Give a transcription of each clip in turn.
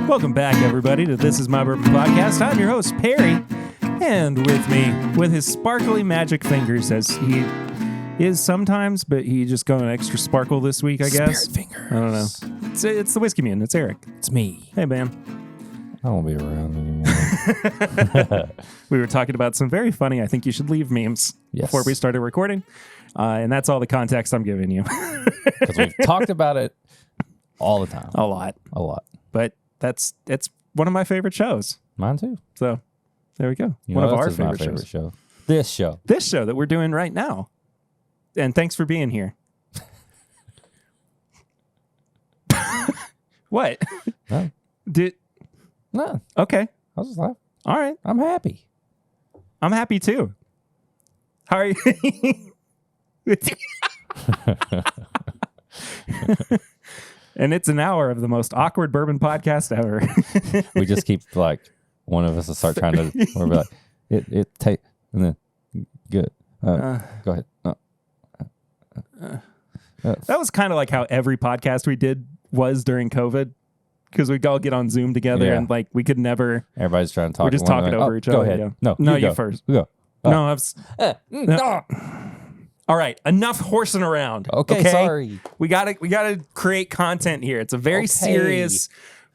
Welcome back, everybody, to This Is My Bourbon Podcast. I'm your host, Perry, and with me, with his sparkly magic fingers, as he is sometimes, but he just got an extra sparkle this week, I guess. Spirit fingers. I don't know. It's the Whiskey Man. It's Eric. It's me. Hey, man. I won't be around anymore. We were talking about some very funny, I think you should leave memes before we started recording, and that's all the context I'm giving you. Because we've talked about it all the time. A lot. But it's one of my favorite shows. Mine too. So there we go. You One know, of our this is my favorite shows. show. This show. This show that we're doing right now. And thanks for being here. What? No. No. Okay. I was just like, All right. I'm happy. I'm happy too. How are you? And it's an hour of the most awkward bourbon podcast ever. We just keep like one of us will start trying to or be like it take and then good. Go ahead. That was kind of like how every podcast we did was during COVID, because we'd all get on Zoom together and like we could never. Everybody's trying to talk. We're just talking over each other. Go ahead. Yeah. No, you go. first. You go. No, no. All right, enough horsing around. Okay, sorry. We gotta create content here. It's a very serious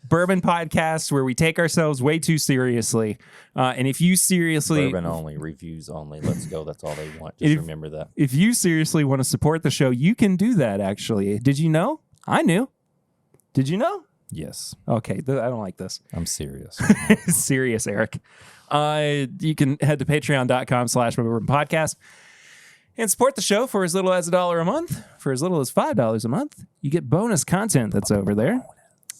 bourbon podcast where we take ourselves way too seriously. And if you seriously bourbon only, reviews only. Let's go. That's all they want. Just remember that. If you seriously want to support the show, you can do that. Actually, did you know? I knew. Did you know? Yes. Okay, I don't like this. I'm serious. Serious, Eric. You can head to patreon.com/bourbonpodcast and support the show for as little as $1 a month. For as little as $5 a month, you get bonus content that's over there.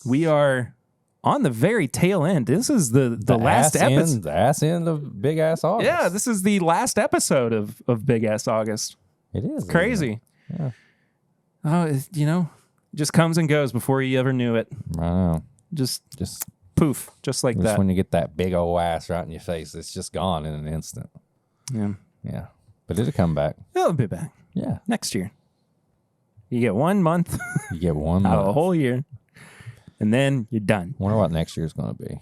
We are on the very tail end. This is the last episode. The ass end of Big Ass August. Yeah, this is the last episode of Big Ass August. It is. Crazy. Yeah. Oh, just comes and goes before you ever knew it. I know. Just Just poof, just like that. when you get that big old ass right in your face, it's just gone in an instant. Yeah. Yeah. But it'll come back. It'll be back Yeah. next year. You get 1 month You get one out of month. a whole year, and then you're done. Wonder what next year's going to be.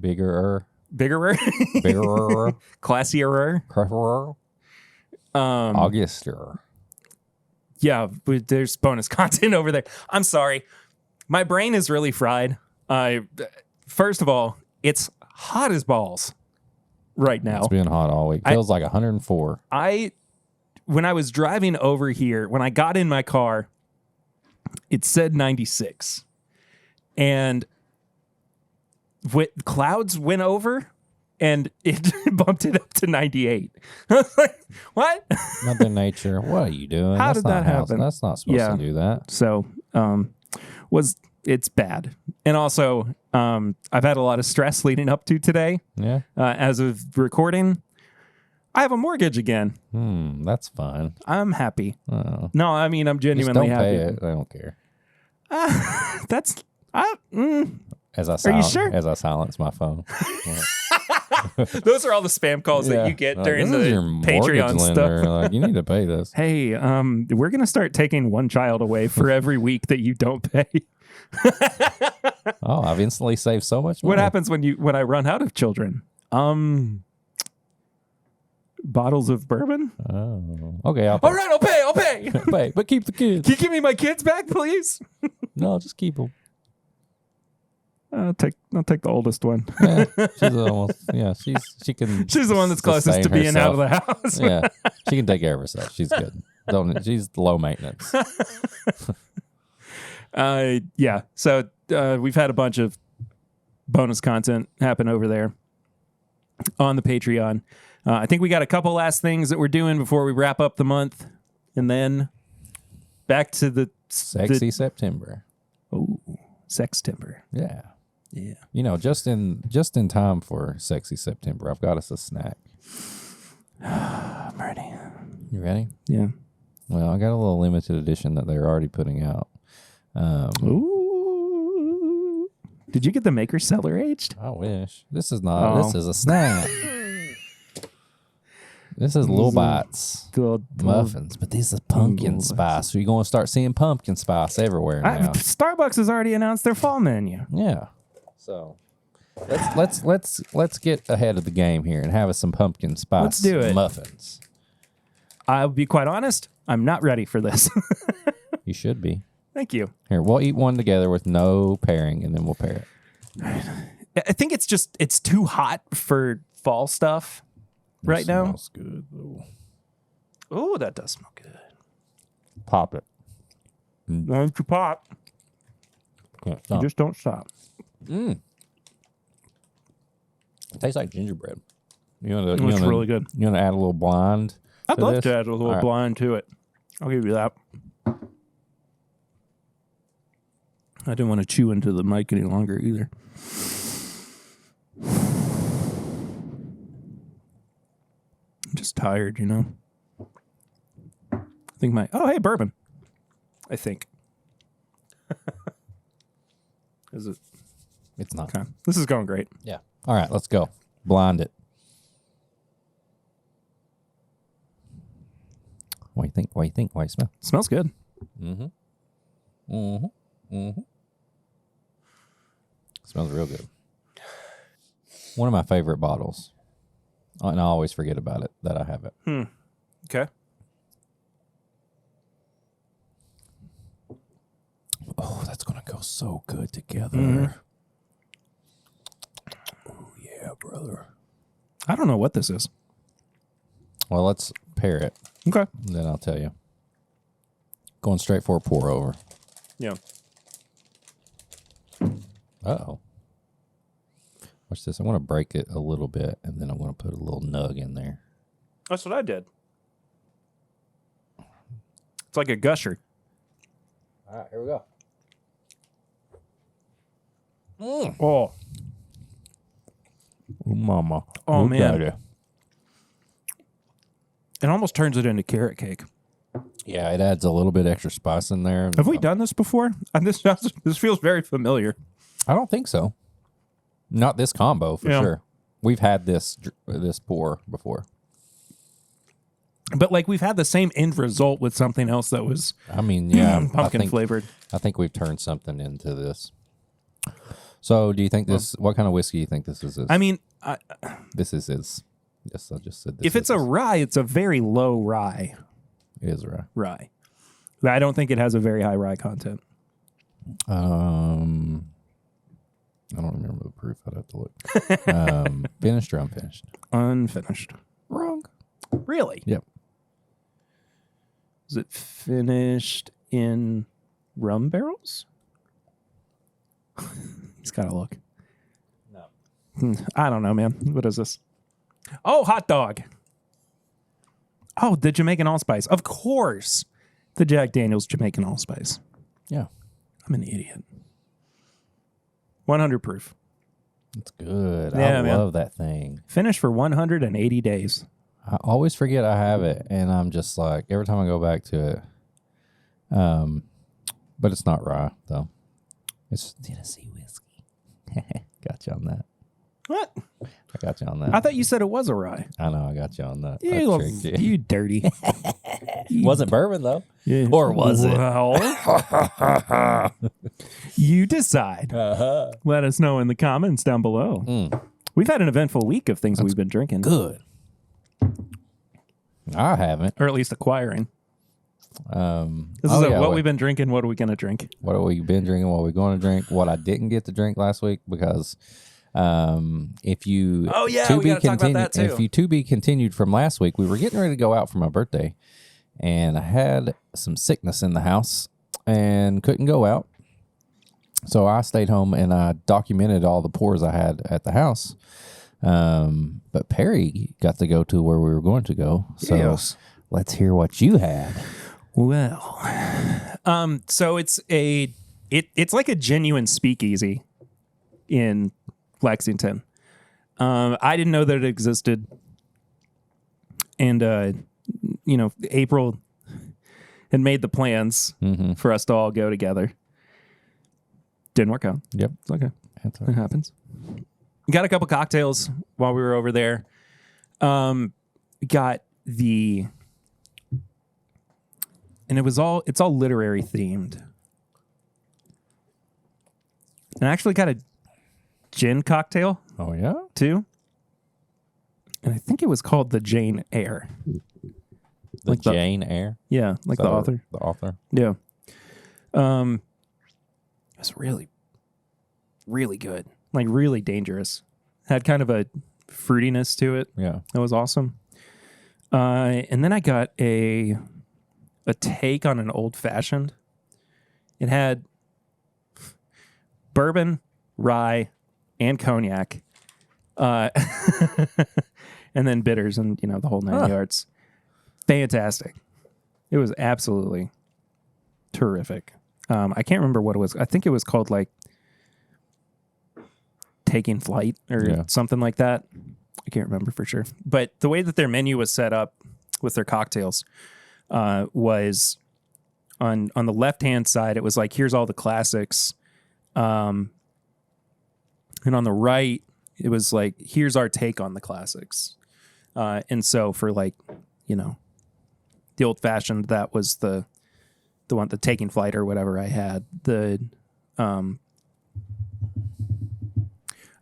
Bigger, Bigger, classier. Auguster. Yeah, but there's bonus content over there. I'm sorry. My brain is really fried. First of all, it's hot as balls right now. It's been hot all week. Feels like 104. When I was driving over here, when I got in my car, it said 96. And clouds went over and it bumped it up to 98. I was like, what? Mother Nature, what are you doing? How did that happen? That's not supposed to do that. So, it's bad. And also, I've had a lot of stress leading up to today. Yeah. As of recording, I have a mortgage again. That's fine. I'm happy. Oh. No, I mean, I'm Just genuinely don't happy. pay it. I don't care. Are you sure? As I silence my phone. Those are all the spam calls that you get during this the is your Patreon lender. stuff. Like, you need to pay this. Hey, we're going to start taking one child away for every week that you don't pay. Oh, I've instantly saved so much money. What happens when I run out of children? Bottles of bourbon? Oh, okay. I'll pay. All right, I'll pay. Pay, but keep the kids. Can you give me my kids back, please? No, just keep them. I'll take the oldest one. Yeah, she's almost. Yeah, she can. She's the one that's closest to being out of the house. Yeah, she can take care of herself. She's good. She's low maintenance. Yeah. So we've had a bunch of bonus content happen over there on the Patreon. I think we got a couple last things that we're doing before we wrap up the month, and then back to the Sexy September. Oh, sex timber. Yeah. Yeah. Just in time for Sexy September, I've got us a snack. I'm ready. You ready? Yeah. Well, I got a little limited edition that they're already putting out. Ooh. Did you get the maker cellar aged? I wish. This is not. This is a snack. This is little bites, muffins, but this is pumpkin spice. So you're going to start seeing pumpkin spice everywhere now. Starbucks has already announced their fall menu. Yeah. So let's get ahead of the game here and have us some pumpkin spice Let's do it. muffins. I'll be quite honest. I'm not ready for this. You should be. Thank you. Here, we'll eat one together with no pairing, and then we'll pair it. I think it's too hot for fall stuff right now. Smells good though. Oh, that does smell good. Pop it. Don't you pop. Can't You stop. just don't stop. It tastes like gingerbread. It's really good. You want to add a little blonde? I'd love this? to add a little All right. blind to it. I'll give you that. I didn't want to chew into the mic any longer either. I'm just tired, you know. I think hey, bourbon. I think. Is it? It's not. Okay. This is going great. Yeah. All right, let's go. Blind it. What do you think? What do you think? What do you smell? Smells good. Smells real good. One of my favorite bottles. And I always forget about it, that I have it. Okay. Oh, that's going to go so good together. Oh, yeah, brother. I don't know what this is. Well, let's pair it. Okay. Then I'll tell you. Going straight for a pour over. Yeah. Uh-oh. Watch this. I want to break it a little bit, and then I'm going to put a little nug in there. That's what I did. It's like a gusher. All right, here we go. Oh. Ooh, mama. Oh, Ooh, man. daddy. It almost turns it into carrot cake. Yeah, it adds a little bit extra spice in there. Have we done this before? And this feels very familiar. I don't think so. Not this combo, for sure. We've had this pour before. But like we've had the same end result with something else that was I mean, yeah. pumpkin flavored. I think we've turned something into this. So, do you think what kind of whiskey do you think this is? I mean, This is. Yes, I just said this. if it's a rye, it's a very low rye. It is a rye. I don't think it has a very high rye content. I don't remember the proof. I'd have to look. Finished or unfinished? Unfinished. Wrong. Really? Yep. Is it finished in rum barrels? He's got to look. No. I don't know, man. What is this? Oh, hot dog. Oh, the Jamaican allspice. Of course. The Jack Daniel's Jamaican allspice. Yeah. I'm an idiot. 100 proof. It's good. Yeah, I man. love that thing. Finished for 180 days. I always forget I have it, and I'm just like, every time I go back to it. But it's not rye, though. It's Tennessee whiskey. Got you on that. What? I got you on that. I thought you said it was a rye. I know, I got you on that. I You, tricked you dirty. Wasn't bourbon, though. Yeah. Or was it? Well, you decide. Uh-huh. Let us know in the comments down below. We've had an eventful week of things we've been drinking. Good. I haven't. Or at least acquiring. This is what we've been drinking. What are we going to drink? What have we been drinking? What are we going to drink? What I didn't get to drink last week because if you we gotta talk about that too. If you to be continued from last week, we were getting ready to go out for my birthday, and I had some sickness in the house and couldn't go out. So I stayed home and I documented all the pours I had at the house. But Perry got to go to where we were going to go. So let's hear what you had. Well, so it's like a genuine speakeasy in Lexington. I didn't know that it existed. And, April had made the plans for us to all go together. Didn't work out. Yep. It's okay. That's all It right. happens. Got a couple cocktails while we were over there. Got the... And it's all literary themed. And I actually got gin cocktail Oh, yeah? too. And I think it was called the Jane Eyre. The Jane Eyre? Yeah, like the author. The author? Yeah. It was really, really good. Like really dangerous. Had kind of a fruitiness to it. Yeah. That was awesome. And then I got a take on an old fashioned. It had bourbon, rye, and cognac. And then bitters and, the whole 9 yards. Fantastic. It was absolutely terrific. I can't remember what it was. I think it was called like Taking Flight or something like that. I can't remember for sure. But the way that their menu was set up with their cocktails was on the left-hand side, it was like, here's all the classics. And on the right, it was like, here's our take on the classics. And so for like, the old-fashioned, that was the one, the Taking Flight or whatever I had. I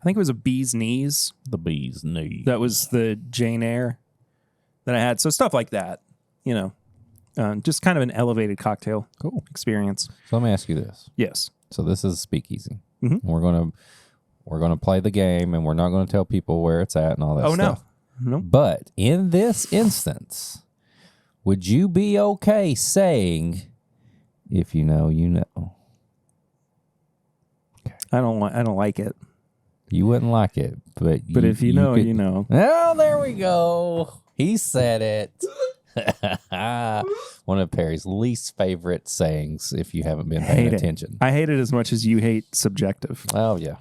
think it was a Bee's Knees. The Bee's Knees. That was the Jane Eyre that I had. So stuff like that, just kind of an elevated cocktail experience. So let me ask you this. Yes. So this is Speakeasy. Mm-hmm. We're gonna play the game, and we're not gonna tell people where it's at and all that stuff. No. But in this instance, would you be okay saying, if you know, you know? Okay. I don't like it. You wouldn't like it, but if you know, you know. Oh, there we go. He said it. One of Perry's least favorite sayings, if you haven't been paying attention. I hate it as much as you hate subjective. Oh, yeah.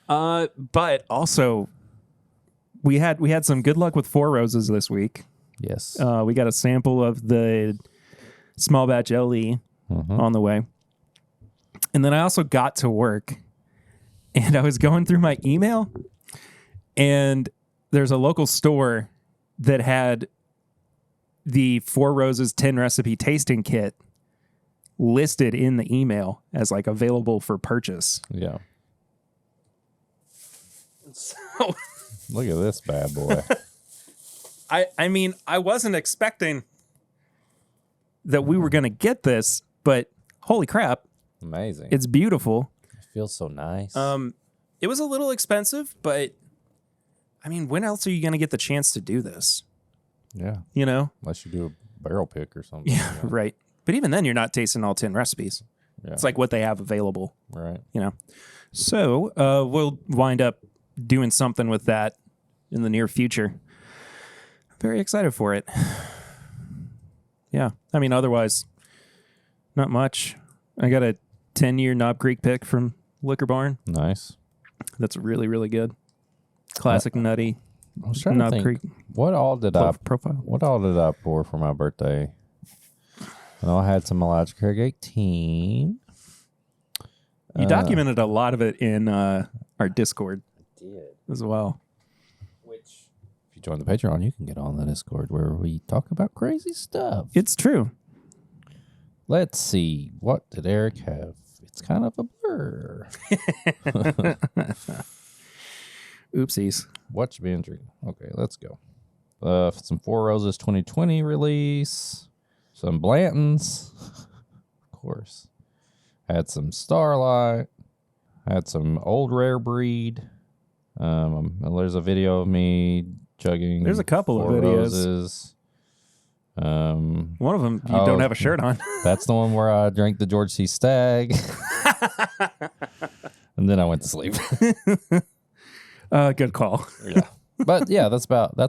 But also, we had some good luck with Four Roses this week. Yes. We got a sample of the small batch LE on the way. And then I also got to work, and I was going through my email, and there's a local store that had the Four Roses 10 recipe tasting kit listed in the email as like available for purchase. Yeah. So look at this bad boy. I mean, I wasn't expecting that we were going to get this, but holy crap. Amazing. It's beautiful. It feels so nice. It was a little expensive, but I mean, when else are you going to get the chance to do this? Yeah. Unless you do a barrel pick or something. Yeah, right. But even then, you're not tasting all 10 recipes. Yeah. It's like what they have available. Right. So we'll wind up doing something with that in the near future. Very excited for it. Yeah. I mean, otherwise, not much. I got a 10-year Knob Creek pick from Liquor Barn. Nice. That's really, really good. Classic nutty. I was trying to think, Creek. What all did I pour for my birthday? I know I had some Elijah Craig 18. You documented a lot of it in our Discord. I did. As well. Which, if you join the Patreon, you can get on the Discord where we talk about crazy stuff. It's true. Let's see. What did Eric have? It's kind of a blur. Oopsies. What you been drinking? Okay, let's go. Some Four Roses 2020 release. Some Blanton's. Of course. Had some Starlight. Had some Old Rare Breed. There's a video of me chugging. There's a couple Four of videos. Roses. One of them you don't have a shirt on. That's the one where I drank the George C. Stagg. And then I went to sleep. Good call. Yeah. But yeah, that's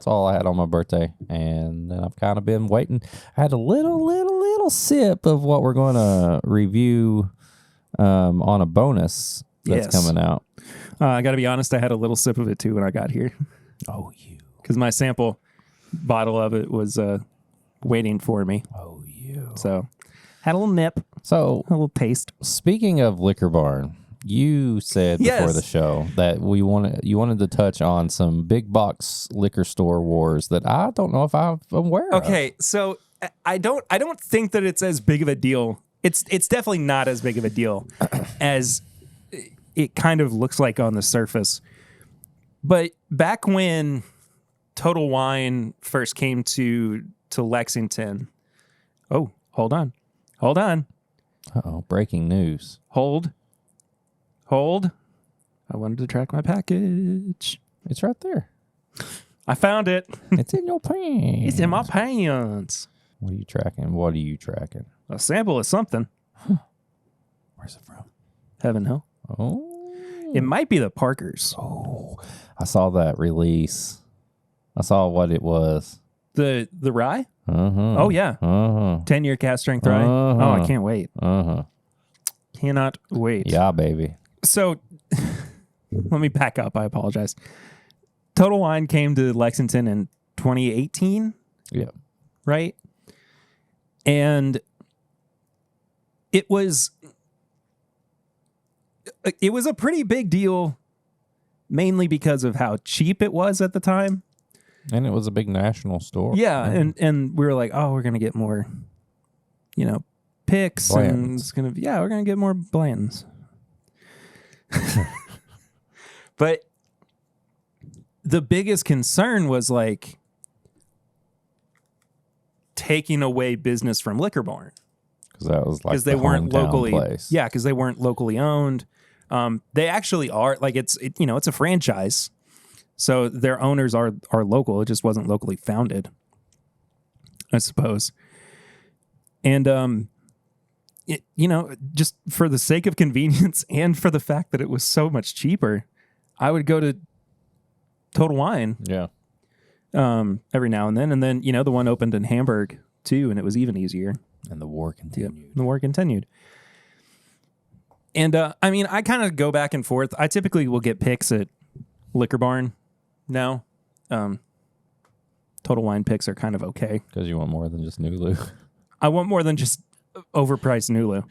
all I had on my birthday. And then I've kind of been waiting. I had a little sip of what we're going to review on a bonus that's coming out. I got to be honest, I had a little sip of it too when I got here. Oh, you. Because my sample bottle of it was waiting for me. Oh, you. So had a little nip. So a little taste. Speaking of Liquor Barn, you said before the show that you wanted to touch on some big box liquor store wars that I don't know if I'm aware of. Okay, so I don't think that it's as big of a deal. It's definitely not as big of a deal as it kind of looks like on the surface. But back when Total Wine first came to Lexington, oh, hold on. Uh-oh, breaking news. Hold. I wanted to track my package. It's right there. I found it. It's in your pants. It's in my pants. What are you tracking? A sample of something. Where's it from? Heaven Hill. Oh. It might be the Parkers. Oh. I saw that release. I saw what it was. The rye? Uh-huh. Oh, yeah. Uh-huh. 10-year cast strength rye. Uh-huh. Oh, I can't wait. Uh-huh. Cannot wait. Yeah, baby. So let me back up. I apologize. Total Wine came to Lexington in 2018. Yeah. Right? And it was a pretty big deal, mainly because of how cheap it was at the time. And it was a big national store. Yeah, and we were like, oh, we're gonna get more, picks, and it's gonna we're gonna get more Blantons. But the biggest concern was like taking away business from Liquor Barn. Because that was like they weren't locally place. Yeah, because they weren't locally owned. They actually are, like, it's a franchise, so their owners are local. It just wasn't locally founded, I suppose. And just for the sake of convenience and for the fact that it was so much cheaper, I would go to Total Wine. Yeah. Every now and then, the one opened in Hamburg too, and it was even easier. And the war continued. Yep, the war continued. And I kind of go back and forth. I typically will get picks at Liquor Barn now. Total Wine picks are kind of okay. Because you want more than just Nulu. I want more than just overpriced Nulu.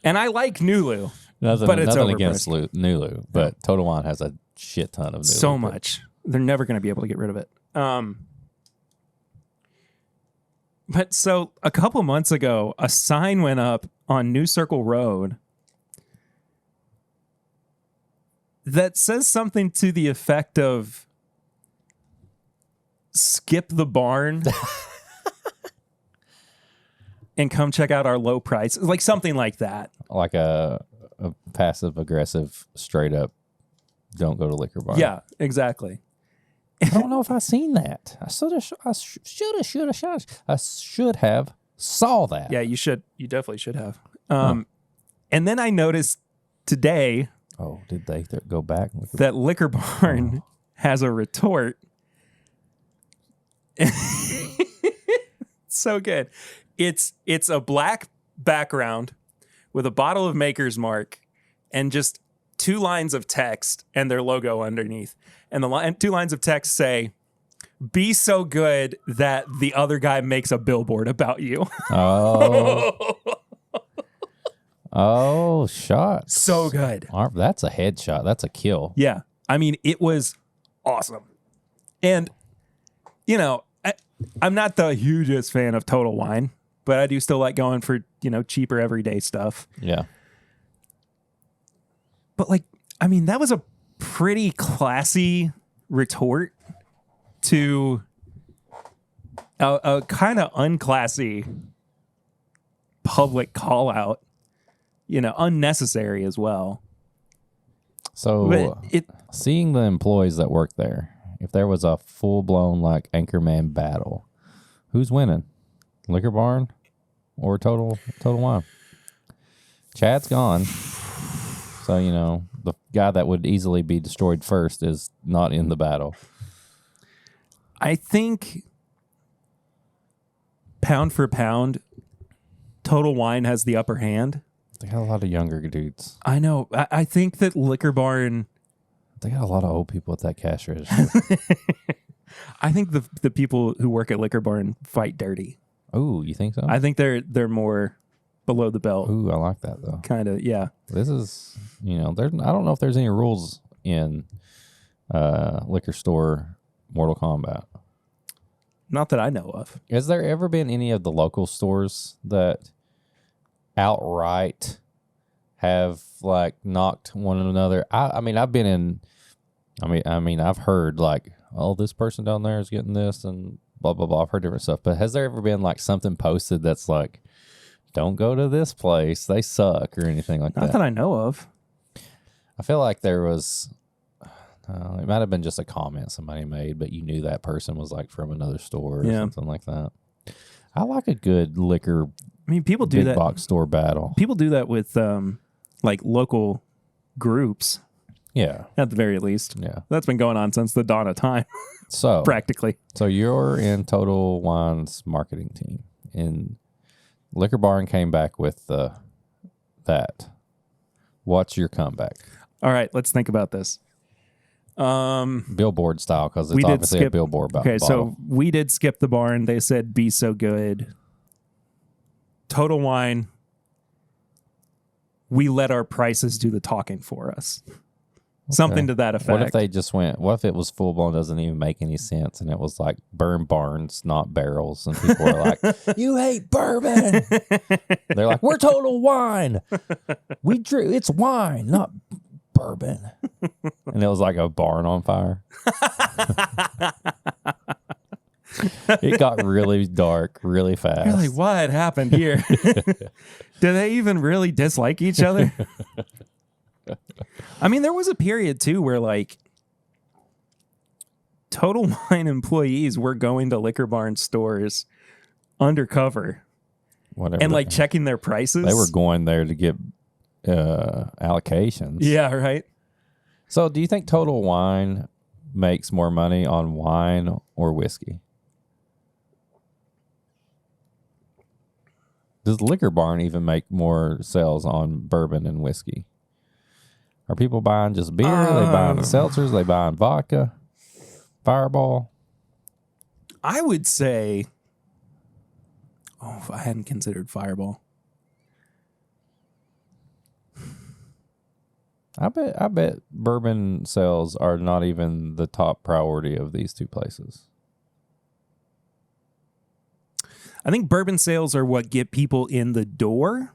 And I like Nulu. Nothing it's against Nulu, but Total Wine has a shit ton of Nulu. So much. They're never going to be able to get rid of it. But so a couple months ago, a sign went up on New Circle Road that says something to the effect of skip the barn and come check out our low price. Like something like that. Like a passive aggressive, straight up, don't go to Liquor Barn. Yeah, exactly. I don't know if I seen that. I should have saw that. Yeah, you should. You definitely should have. And then I noticed today. Oh, did they go back? That Liquor Barn has a retort. So good. It's a black background with a bottle of Maker's Mark and just 2 lines of text and their logo underneath. And the 2 lines of text say, "Be so good that the other guy makes a billboard about you." Oh. Oh, shots. So good. That's a headshot. That's a kill. Yeah. I mean, it was awesome. And, I'm not the hugest fan of Total Wine, but I do still like going for, cheaper everyday stuff. Yeah. But that was a pretty classy retort to a kind of unclassy public call out, unnecessary as well. So seeing the employees that work there, if there was a full-blown Anchorman battle, who's winning? Liquor Barn or Total Wine? Chad's gone. So, the guy that would easily be destroyed first is not in the battle. I think pound for pound, Total Wine has the upper hand. They got a lot of younger dudes. I know. I think that Liquor Barn... They got a lot of old people at that cash register. I think the people who work at Liquor Barn fight dirty. Oh, you think so? I think they're more below the belt. Ooh, I like that though. Kind of, yeah. This is, I don't know if there's any rules in liquor store Mortal Kombat. Not that I know of. Has there ever been any of the local stores that outright have like knocked one another. I mean, I've been in. I mean, I've heard like, oh, this person down there is getting this and blah blah blah. I've heard different stuff, but has there ever been like something posted that's like, don't go to this place, they suck, or anything like that? Not that I know of. I feel like there was. It might have been just a comment somebody made, but you knew that person was like from another store or something like that. I like a good liquor. I mean, people do big that. Box store battle. People do that with like local groups. Yeah, at the very least. Yeah, that's been going on since the dawn of time. So practically. So you're in Total Wine's marketing team, and Liquor Barn came back with that. What's your comeback? All right, let's think about this. Billboard style, because it's obviously a billboard bottle. Okay, so we did skip the barn. They said, be so good. Total Wine, we let our prices do the talking for us. Okay. Something to that effect. What if they just went, what if it was full blown, doesn't even make any sense, and it was like burn barns, not barrels, and people were like, you hate bourbon. They're like, we're Total Wine. It's wine, not bourbon. And it was like a barn on fire. It got really dark really fast. You're like, what happened here? Do they even really dislike each other? I mean, there was a period too where like Total Wine employees were going to Liquor Barn stores undercover. Whatever. And like checking their prices. They were going there to get allocations. Yeah, right. So do you think Total Wine makes more money on wine or whiskey? Does Liquor Barn even make more sales on bourbon and whiskey? Are people buying just beer? Are they buying seltzers? Are they buying vodka? Fireball? I would say, if I hadn't considered Fireball. I bet bourbon sales are not even the top priority of these two places. I think bourbon sales are what get people in the door.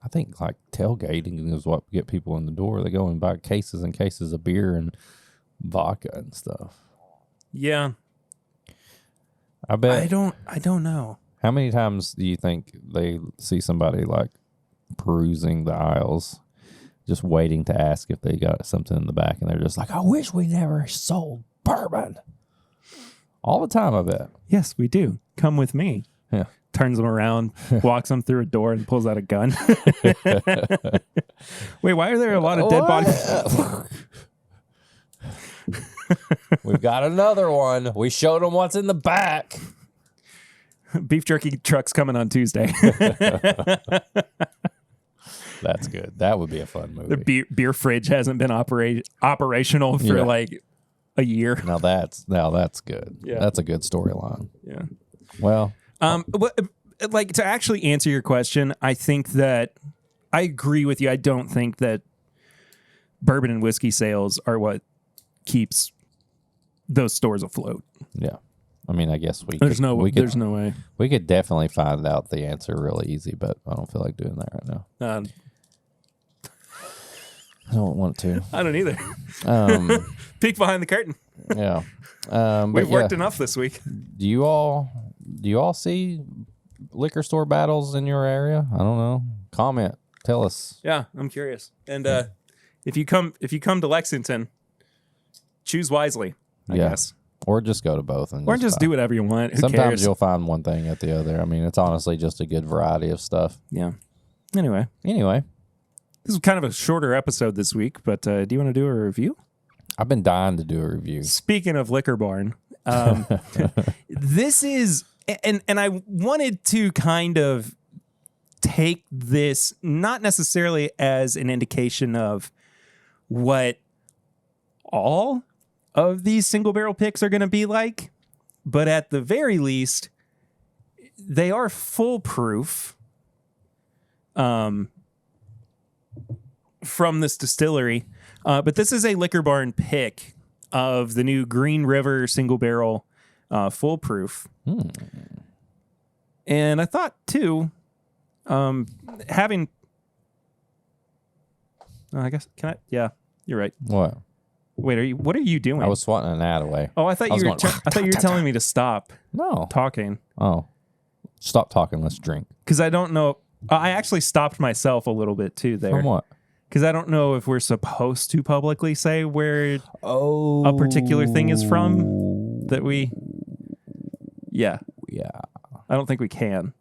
I think like tailgating is what get people in the door. They go and buy cases and cases of beer and vodka and stuff. Yeah. I bet. I don't know. How many times do you think they see somebody like perusing the aisles, just waiting to ask if they got something in the back, and they're just like, I wish we never sold bourbon. All the time, I bet. Yes, we do. Come with me. Yeah. Turns them around, walks them through a door, and pulls out a gun. Wait, why are there a lot of dead bodies? We've got another one. We showed them what's in the back. Beef jerky truck's coming on Tuesday. That's good. That would be a fun movie. The beer fridge hasn't been operational for like a year. Now that's good. Yeah. That's a good storyline. Yeah. Well, like to actually answer your question, I think that I agree with you. I don't think that bourbon and whiskey sales are what keeps those stores afloat. Yeah. I mean, I guess there's no way. We could definitely find out the answer really easy, but I don't feel like doing that right now. I don't want to. I don't either. Peek behind the curtain. Yeah. We've worked enough this week. Do you all see liquor store battles in your area? I don't know. Comment. Tell us. Yeah, I'm curious. And if you come to Lexington, choose wisely, I guess. Or just go to both. Or just do whatever you want. Who Sometimes cares? you'll find one thing at the other. I mean, it's honestly just a good variety of stuff. Yeah. Anyway. This is kind of a shorter episode this week, but do you want to do a review? I've been dying to do a review. Speaking of Liquor Barn, this is, and I wanted to kind of take this not necessarily as an indication of what all of these single barrel picks are going to be like, but at the very least, they are foolproof from this distillery. But this is a Liquor Barn pick of the new Green River single barrel foolproof. And I thought too, having I guess can I? Yeah, you're right. What? Wait, what are you doing? I was swatting an ad away. Oh, I thought you were. I thought you were telling me to stop No. talking. Oh, stop talking. Let's drink. Because I don't know. I actually stopped myself a little bit too there. From what? Because I don't know if we're supposed to publicly say where Oh, a particular thing is from. That we. Yeah. Yeah. I don't think we can.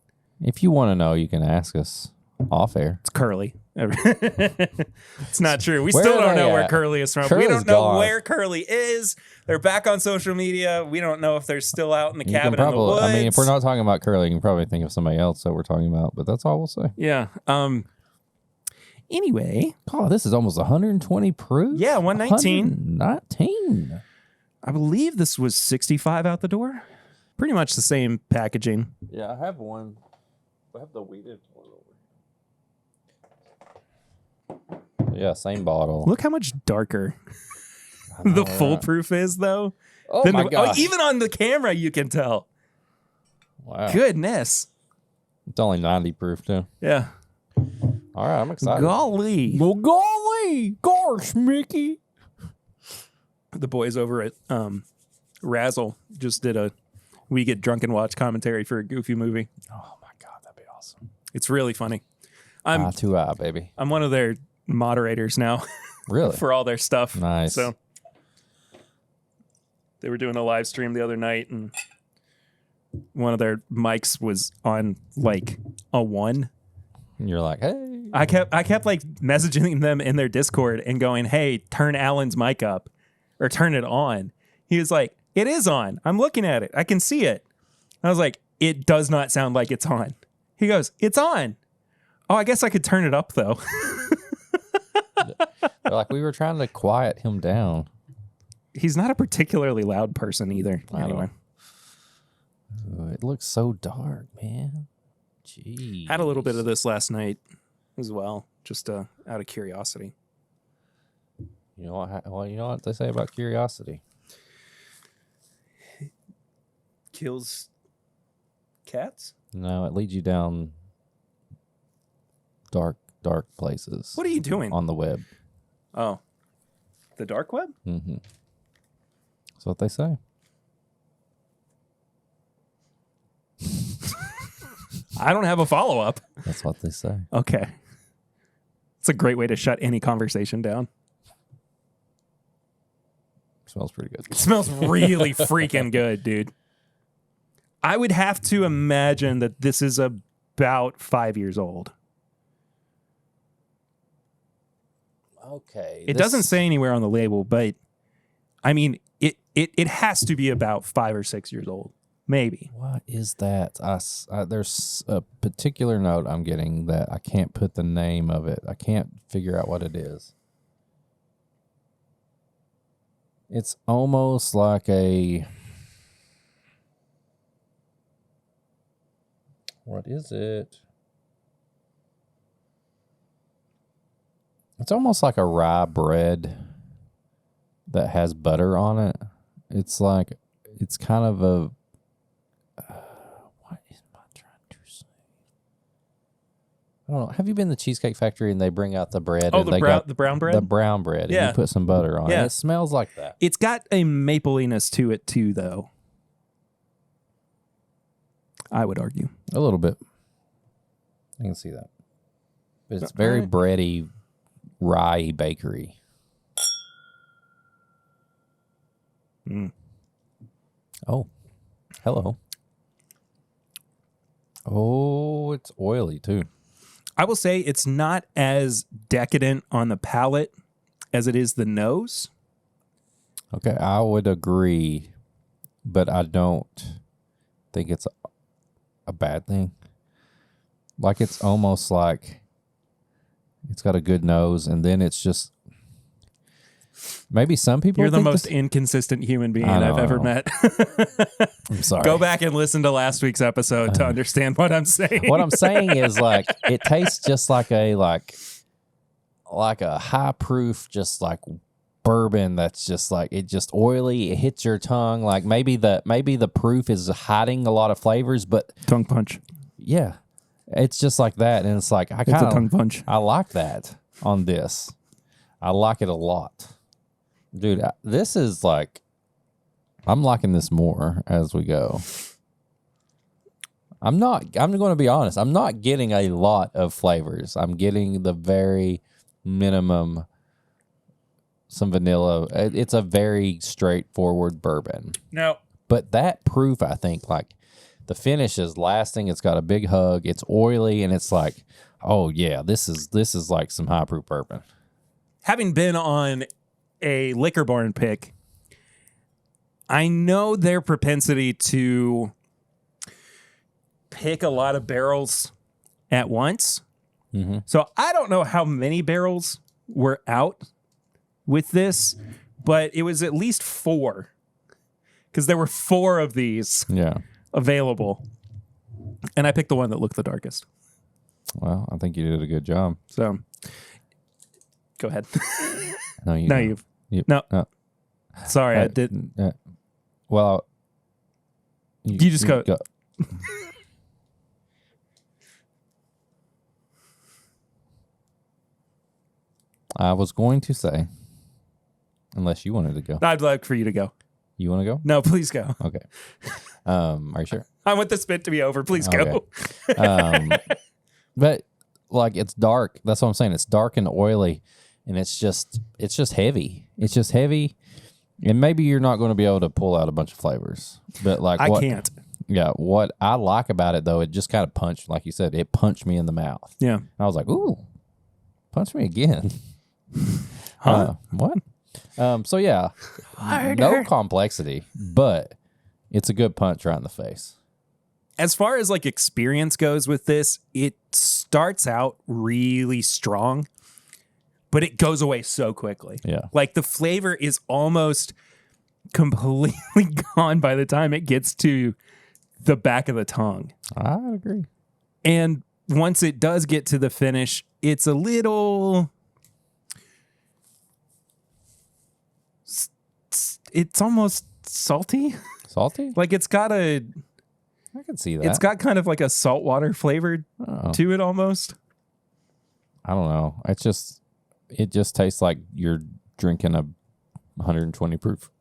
If you want to know, you can ask us off air. It's Curly. It's not true. We Where still are don't they know where at? Curly is from. Curly's We don't know gone. where Curly is. They're back on social media. We don't know if they're still out in the You can cabin in the probably, woods. I mean, if we're not talking about Curly, you can probably think of somebody else that we're talking about, but that's all we'll say. Yeah. Anyway. Oh, this is almost 120 proof? Yeah, 119. 119. I believe this was 65 out the door. Pretty much the same packaging. Yeah, I have one. I have the weeded one over. Yeah, same bottle. Look how much darker the full proof is, though. Oh my gosh. Even on the camera, you can tell. Wow. Goodness. It's only 90 proof, too. Yeah. All right, I'm excited. Golly. Well, golly. Gosh, Mickey. The boys over at Razzle just did a We Get Drunk and Watch commentary for a Goofy movie. Oh, my God. That'd be awesome. It's really funny. Too high, baby. I'm one of their moderators now Really? for all their stuff. Nice. So they were doing a live stream the other night, and one of their mics was on like a 1. And you're like, hey. I kept like messaging them in their Discord and going, "Hey, turn Alan's mic up or turn it on." He was like, "It is on. I'm looking at it. I can see it." I was like, "It does not sound like it's on." He goes, "It's on." Oh, I guess I could turn it up though. Like, we were trying to quiet him down. He's not a particularly loud person either. I know. Anyway, Ooh, it looks so dark, man. Jeez. had a little bit of this last night as well, just out of curiosity. You know what? Well, you know what they say about curiosity. Kills cats? No, it leads you down dark places. What are you doing? On the web? Oh, the dark web? Mm-hmm. That's what they say. I don't have a follow-up. That's what they say. Okay. It's a great way to shut any conversation down. Smells pretty good. It smells really freaking good, dude. I would have to imagine that this is about 5 years old. Okay. It doesn't say anywhere on the label, but I mean, it has to be about 5 or 6 years old. Maybe. What is that? There's a particular note I'm getting that I can't put the name of it. I can't figure out what it is. It's almost like a... What is it? It's almost like a rye bread that has butter on it. It's like, it's kind of a... what am I trying to say? I don't know. Have you been to the Cheesecake Factory and they bring out the bread? Oh, and the they brown got the brown bread? The brown bread. Yeah. And you put some butter on Yeah. it. It smells like that. It's got a mapliness to it too, though. I would argue. A little bit. I can see that. But it's very bready, rye bakery. Mm. Oh, hello. Oh, it's oily too. I will say it's not as decadent on the palate as it is the nose. Okay, I would agree, but I don't think it's a bad thing. Like, it's almost like it's got a good nose, and then it's just... Maybe some people You're the think most this- inconsistent human being I know, I've ever I know. met. I'm sorry. Go back and listen to last week's episode to understand what I'm saying. What I'm saying is, like, it tastes just like a high proof, just like bourbon that's just like, it just oily. It hits your tongue. Like, maybe the proof is hiding a lot of flavors, but Tongue punch. yeah, it's just like that. And it's like, It's a tongue punch. I like that on this. I like it a lot. Dude, this is like, I'm liking this more as we go. I'm going to be honest. I'm not getting a lot of flavors. I'm getting the very minimum, some vanilla. It's a very straightforward bourbon. No. But that proof, I think, like the finish is lasting. It's got a big hug. It's oily, and it's like, oh yeah, this is like some high proof bourbon. Having been on a liquor barn pick, I know their propensity to pick a lot of barrels at once. Mm-hmm. So I don't know how many barrels were out with this, but it was at least 4, because there were 4 of these available, and I picked the one that looked the darkest. Well, I think you did a good job. So go ahead. No, No. Sorry, I didn't. Well, you just go. I was going to say, unless you wanted to go. I'd like for you to go. You want to go? No, please go. Okay. Are you sure? I want the spit to be over. Please go. Okay. But like, it's dark. That's what I'm saying. It's dark and oily, and it's just heavy. It's just heavy, and maybe you're not going to be able to pull out a bunch of flavors. But like, I can't. Yeah, what I like about it though, it just kind of punched, like you said, it punched me in the mouth. Yeah, and I was like, ooh, punch me again. What? So yeah, Harder. No complexity, but it's a good punch right in the face. As far as like experience goes with this, it starts out really strong, but it goes away so quickly. Yeah. Like the flavor is almost completely gone by the time it gets to the back of the tongue. I agree. And once it does get to the finish, it's a little... It's almost salty. Salty? Like it's got a... I can see that. It's got kind of like a saltwater flavor to it almost. I don't know. It just tastes like you're drinking a 120 proof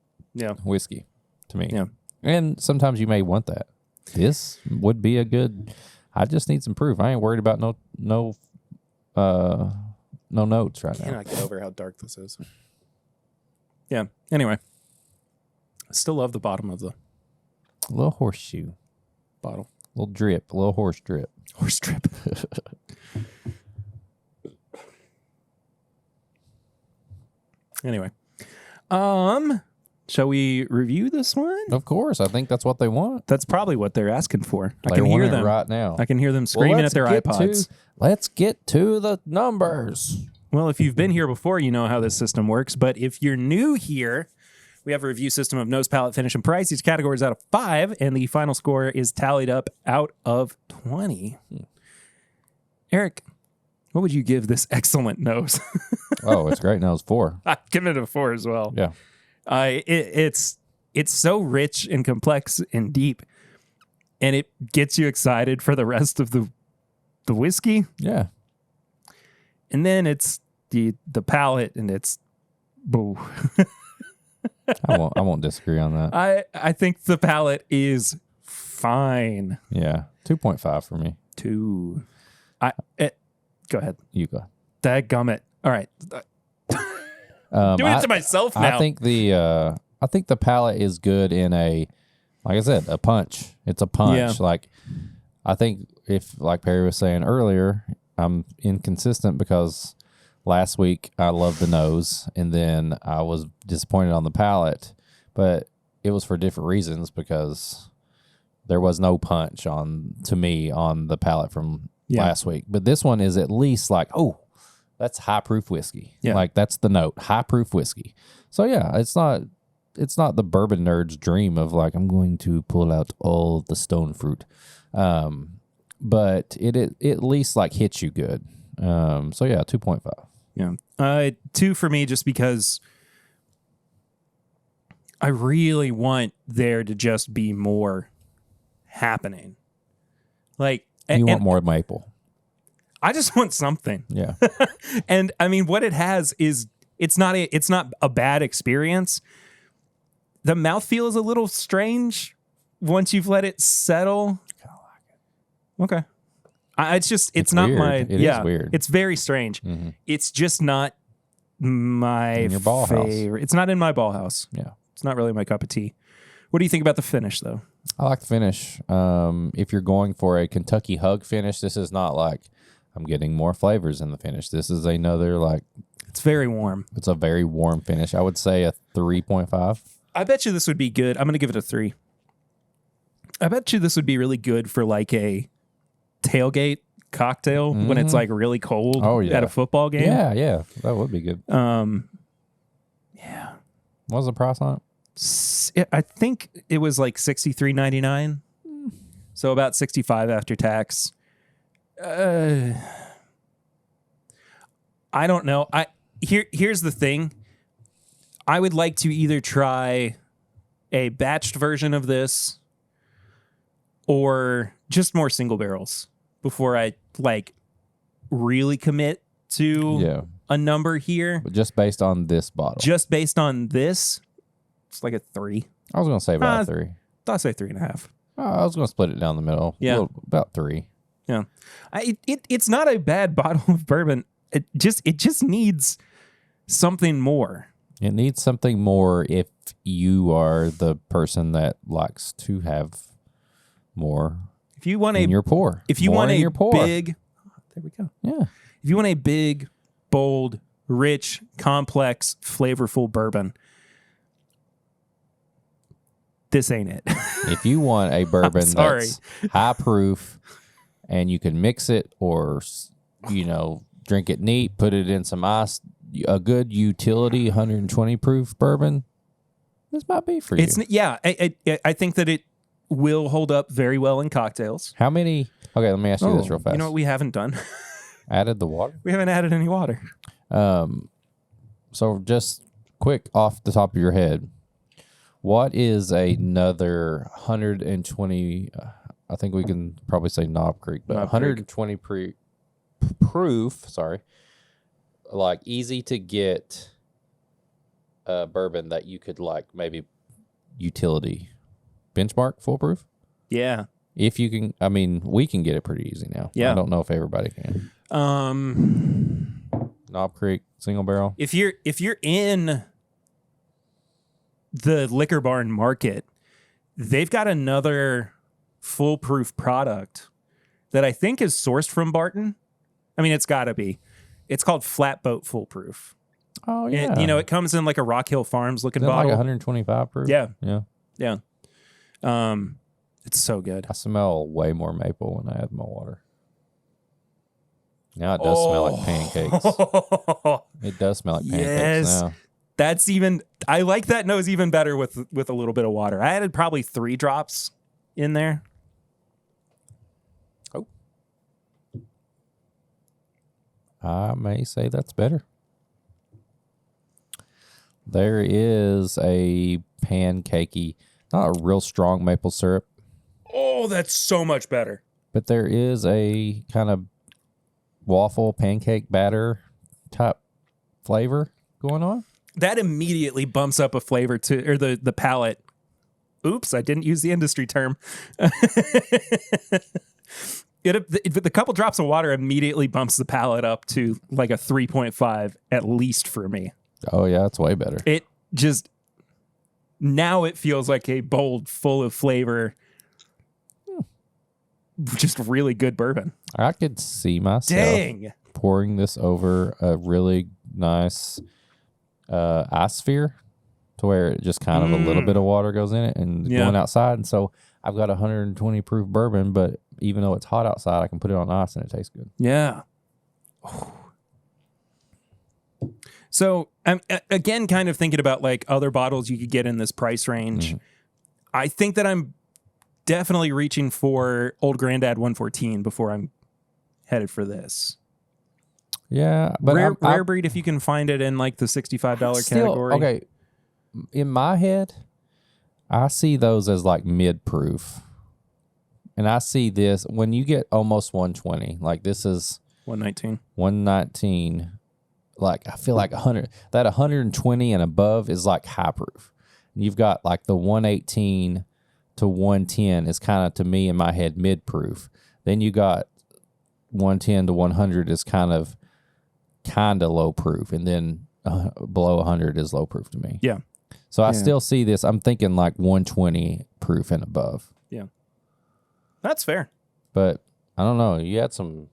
whiskey to me. Yeah. And sometimes you may want that. This would be a good... I just need some proof. I ain't worried about no notes right now. I cannot get over how dark this is. Yeah. Anyway. I still love the bottom of the A little horseshoe. bottle. A little drip. A little horse drip. Horse drip. Anyway. Shall we review this one? Of course. I think that's what they want. That's probably what they're asking for. I They can hear want it them right now. I can hear them screaming at their iPods. Let's get to the numbers. Well, if you've been here before, you know how this system works. But if you're new here, we have a review system of nose, palate, finish, and price. Each category is out of 5, and the final score is tallied up out of 20. Eric, what would you give this excellent nose? Oh, it's great. Now it's 4. I'd give it a 4 as well. Yeah. It's so rich and complex and deep, and it gets you excited for the rest of the whiskey. Yeah. And then it's the palate, and it's boo. I won't disagree on that. I think the palate is fine. Yeah. 2.5 for me. 2. Go ahead. You go. Dadgummit. All right. Doing it to myself now. I think the palate is good in a, like I said, a punch. It's a punch. Yeah. Like, I think if, like Perry was saying earlier, I'm inconsistent because last week I loved the nose and then I was disappointed on the palate, but it was for different reasons because there was no punch to me on the palate from last week. But this one is at least like, oh, that's high proof whiskey. Yeah. Like that's the note, high proof whiskey. So yeah, it's not the bourbon nerd's dream of like, I'm going to pull out all the stone fruit. But it at least like hits you good. So yeah, 2.5. Yeah. 2 for me just because I really want there to just be more happening. Like You want more maple. I just want something. Yeah. And I mean, what it has is It's not a bad experience. The mouthfeel is a little strange once you've let it settle. I kind of like it. Okay. It's not weird. my, It is weird. It's very strange. Mm-hmm. It's just not my In your ball favorite. house. It's not in my ball house. Yeah. It's not really my cup of tea. What do you think about the finish, though? I like the finish. If you're going for a Kentucky hug finish, this is not like I'm getting more flavors in the finish. This is another It's very warm. It's a very warm finish. I would say a 3.5. I bet you this would be good. I'm going to give it a 3. I bet you this would be really good for like a tailgate cocktail when it's like really cold at a football game. Yeah. That would be good. Yeah. What was the price on it? I think it was like $63.99. So about $65 after tax. I don't know. Here's the thing. I would like to either try a batched version of this or just more single barrels before I like really commit to a number here. But just based on this bottle. Just based on this, it's like a 3. I was going to say about 3. I'll say 3.5. I was going to split it down the middle. Yeah. About 3. Yeah. It's not a bad bottle of bourbon. It just needs something more. It needs something more if you are the person that likes to have more. If you want you're poor. If you more want a you're poor. big, there we go. Yeah. If you want a big, bold, rich, complex, flavorful bourbon, this ain't it. If you want a bourbon sorry. that's high proof and you can mix it or, drink it neat, put it in some ice, a good utility 120 proof bourbon, this might be for you. I think that it will hold up very well in cocktails. How many? Okay, let me ask you this real fast. You know what we haven't done? Added the water? We haven't added any water. So just quick off the top of your head, what is another 120? I think we can probably say Knob Creek, but 120 proof. Sorry, like easy to get bourbon that you could like maybe utility benchmark foolproof. Yeah, if you can. I mean, we can get it pretty easy now. Yeah, I don't know if everybody can. Knob Creek single barrel. If you're in the liquor barn market, they've got another foolproof product that I think is sourced from Barton. I mean, it's got to be. It's called Flatboat Foolproof. Oh yeah. It comes in like a Rock Hill Farms looking bottle. Like 125 proof. Yeah. Yeah. It's so good. I smell way more maple when I add my water. Now it does smell like pancakes. It does smell like pancakes now. That's even. I like that nose even better with a little bit of water. I added probably 3 drops in there. Oh, I may say that's better. There is a pancakey, not a real strong maple syrup. Oh, that's so much better. But there is a kind of waffle pancake batter type flavor going on. That immediately bumps up a flavor to, or the palate. Oops, I didn't use the industry term. The couple drops of water immediately bumps the palate up to like a 3.5 at least for me. Oh yeah, it's way better. It just, now it feels like a bold, full of flavor, just really good bourbon. I could see myself pouring this over a really nice ice sphere to where it just kind of a little bit of water goes in it and going outside. And so I've got 120 proof bourbon, but even though it's hot outside, I can put it on ice and it tastes good. Yeah. Oh. So I'm again kind of thinking about like other bottles you could get in this price range. Mm-hmm. I think that I'm definitely reaching for Old Grandad 114 before I'm headed for this. Yeah, but rare breed if you can find it in like the $65 category. Okay, in my head, I see those as like mid-proof, and I see this when you get almost 120. Like this is 119. 119. like I feel like 120 and above is like high proof. You've got like the 118 to 110 is kind of, to me in my head, mid proof. Then you got 110 to 100 is kind of low proof, and then below 100 is low proof to me. Yeah. So I still see this. I'm thinking like 120 proof and above. Yeah. That's fair. But I don't know. You add some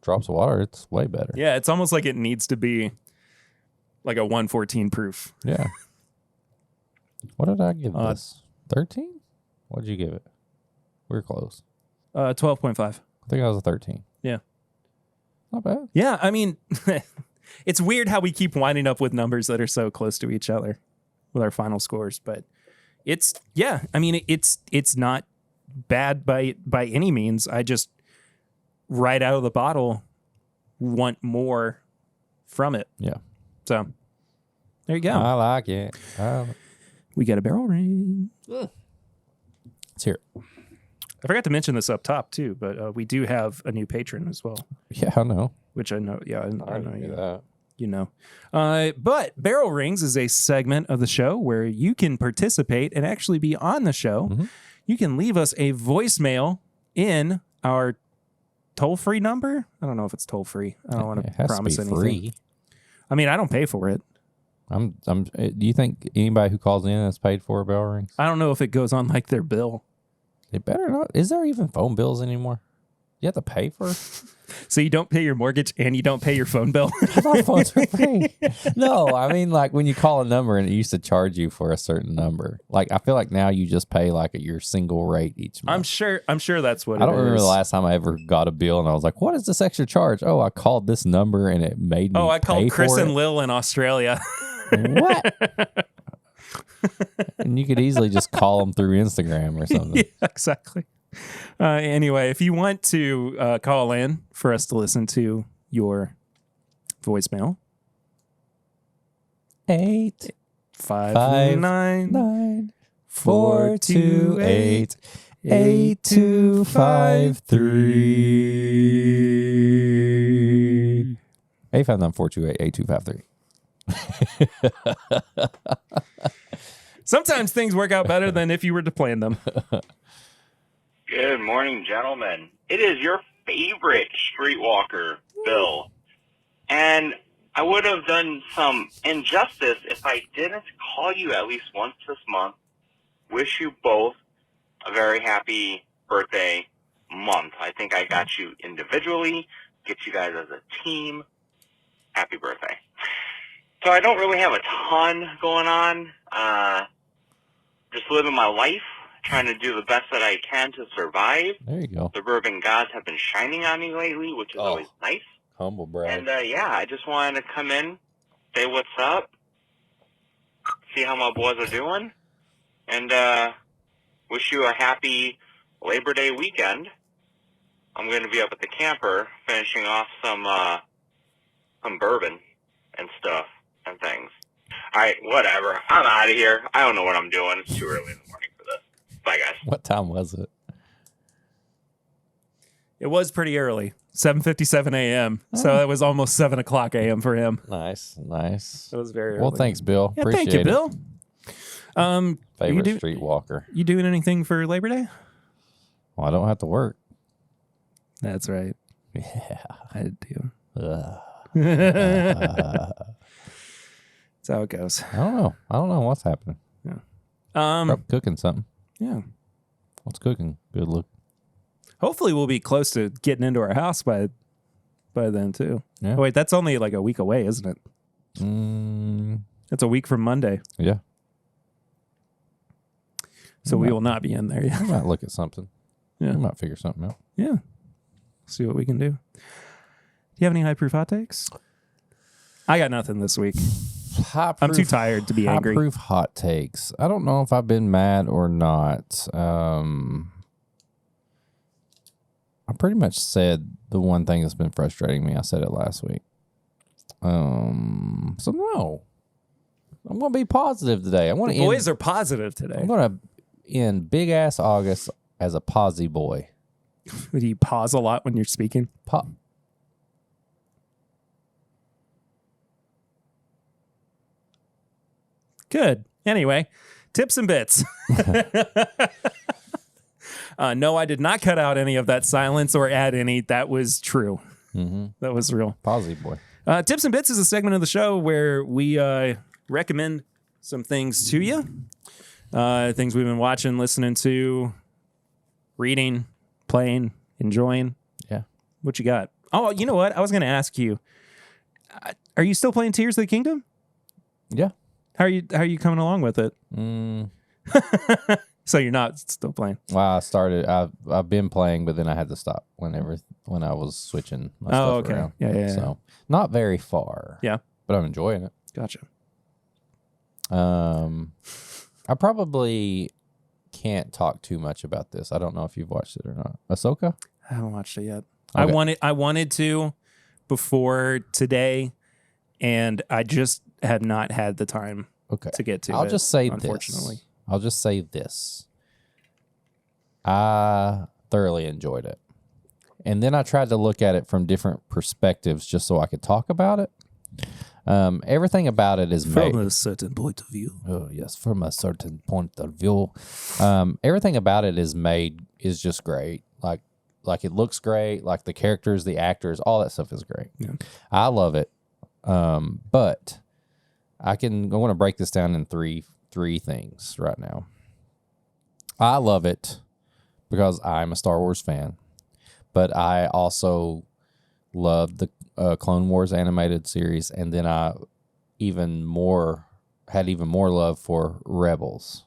drops of water, it's way better. Yeah, it's almost like it needs to be like a 114 proof. Yeah. What did I give this? 13? What did you give it? We were close. 12.5. I think I was a 13. Yeah. Not bad. Yeah, I mean, it's weird how we keep winding up with numbers that are so close to each other with our final scores, but it's not bad by any means. I just right out of the bottle want more from it. Yeah. So there you go. I like it. We got a barrel ring. Let's hear it. I forgot to mention this up top too, but we do have a new patron as well. Yeah, I know. Which I know. Yeah, I know you. That. You know. But Barrel Rings is a segment of the show where you can participate and actually be on the show. Mm-hmm. You can leave us a voicemail in our toll-free number. I don't know if it's toll-free. I don't want to promise anything. Free. I mean, I don't pay for it. Do you think anybody who calls in is paid for Barrel Rings? I don't know if it goes on like their bill. They better not. Is there even phone bills anymore? You have to pay for it? So you don't pay your mortgage and you don't pay your phone bill? I thought phones were free. No, I mean, like when you call a number and it used to charge you for a certain number. Like I feel like now you just pay like your single rate each month. I'm sure that's what it is. I don't remember the last time I ever got a bill and I was like, what is this extra charge? Oh, I called this number and it made me I called Chris and it. Lil in Australia. What? And you could easily just call them through Instagram or something. Yeah, exactly. Anyway, if you want to call in for us to listen to your voicemail, 859-428-8253. 859-428-8253. Sometimes things work out better than if you were to plan them. Good morning, gentlemen. It is your favorite streetwalker, Bill. And I would have done some injustice if I didn't call you at least once this month. Wish you both a very happy birthday month. I think I got you individually, get you guys as a team. Happy birthday. So I don't really have a ton going on. Just living my life, trying to do the best that I can to survive. There you go. The bourbon gods have been shining on me lately, which is always nice. Humble brag. And I just wanted to come in, say what's up, see how my boys are doing, and wish you a happy Labor Day weekend. I'm going to be up at the camper finishing off some bourbon and stuff and things. All right, whatever. I'm out of here. I don't know what I'm doing. It's too early in the morning for this. Bye, guys. What time was it? It was pretty early, 7:57 a.m. So it was almost 7 o'clock a.m. for him. Nice. It was very early. Well, thanks, Bill. Yeah, Appreciate thank you, it. Bill. Favorite streetwalker. You doing anything for Labor Day? Well, I don't have to work. That's right. Yeah. I do. That's how it goes. I don't know what's happening. Yeah. Probably cooking something. Yeah. What's cooking? Good look. Hopefully we'll be close to getting into our house by then too. Yeah. Oh, wait, that's only like a week away, isn't it? It's a week from Monday. Yeah. So we will not be in there yet. I might look at something. Yeah. I might figure something out. Yeah. See what we can do. Do you have any high proof hot takes? I got nothing this week. I'm too tired to be angry. High proof hot takes. I don't know if I've been mad or not. I pretty much said the one thing that's been frustrating me. I said it last week. So no. I'm going to be positive today. I want to boys are positive today. I'm going to end big ass August as a posy boy. Do you pause a lot when you're speaking? Good. Anyway, tips and bits. No, I did not cut out any of that silence or add any. That was true. Mm-hmm. That was real. Positive boy. Tips and bits is a segment of the show where we recommend some things to you. Things we've been watching, listening to, reading, playing, enjoying. Yeah. What you got? Oh, you know what? I was going to ask you. Are you still playing Tears of the Kingdom? Yeah. How are you coming along with it? So you're not still playing? Well, I've been playing, but then I had to stop when I was switching my stuff around. Yeah. So not very far. Yeah. But I'm enjoying it. Gotcha. I probably can't talk too much about this. I don't know if you've watched it or not. Ahsoka? I haven't watched it yet. Okay. I wanted to before today, and I just had not had the time to get to it. I'll just say unfortunately. I'll just say this. I thoroughly enjoyed it. And then I tried to look at it from different perspectives just so I could talk about it. Everything about it is made From a certain point of view. Oh, yes, from a certain point of view. Everything about it is just great. Like it looks great. Like the characters, the actors, all that stuff is great. Yeah. I love it. But I want to break this down in three things right now. I love it because I'm a Star Wars fan, but I also love the Clone Wars animated series, and then I had even more love for Rebels.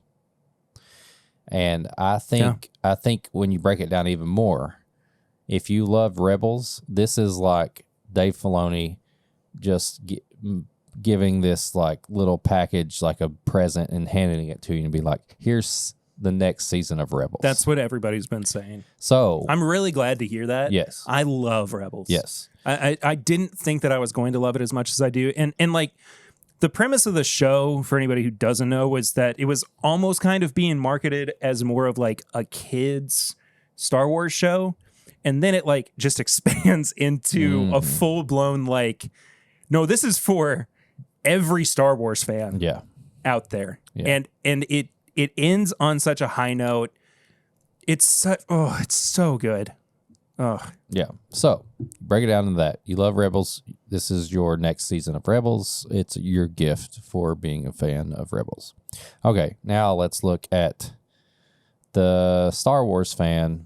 And I think when you break it down even more, if you love Rebels, this is like Dave Filoni just giving this like little package, like a present, and handing it to you and be like, here's the next season of Rebels. That's what everybody's been saying. So I'm really glad to hear that. Yes. I love Rebels. Yes. I didn't think that I was going to love it as much as I do. And like the premise of the show, for anybody who doesn't know, was that it was almost kind of being marketed as more of like a kid's Star Wars show. And then it like just expands into a full blown like, no, this is for every Star Wars fan out there. Yeah. And it ends on such a high note. It's so good. Oh. Yeah. So break it down to that. You love Rebels. This is your next season of Rebels. It's your gift for being a fan of Rebels. Okay. Now let's look at the Star Wars fan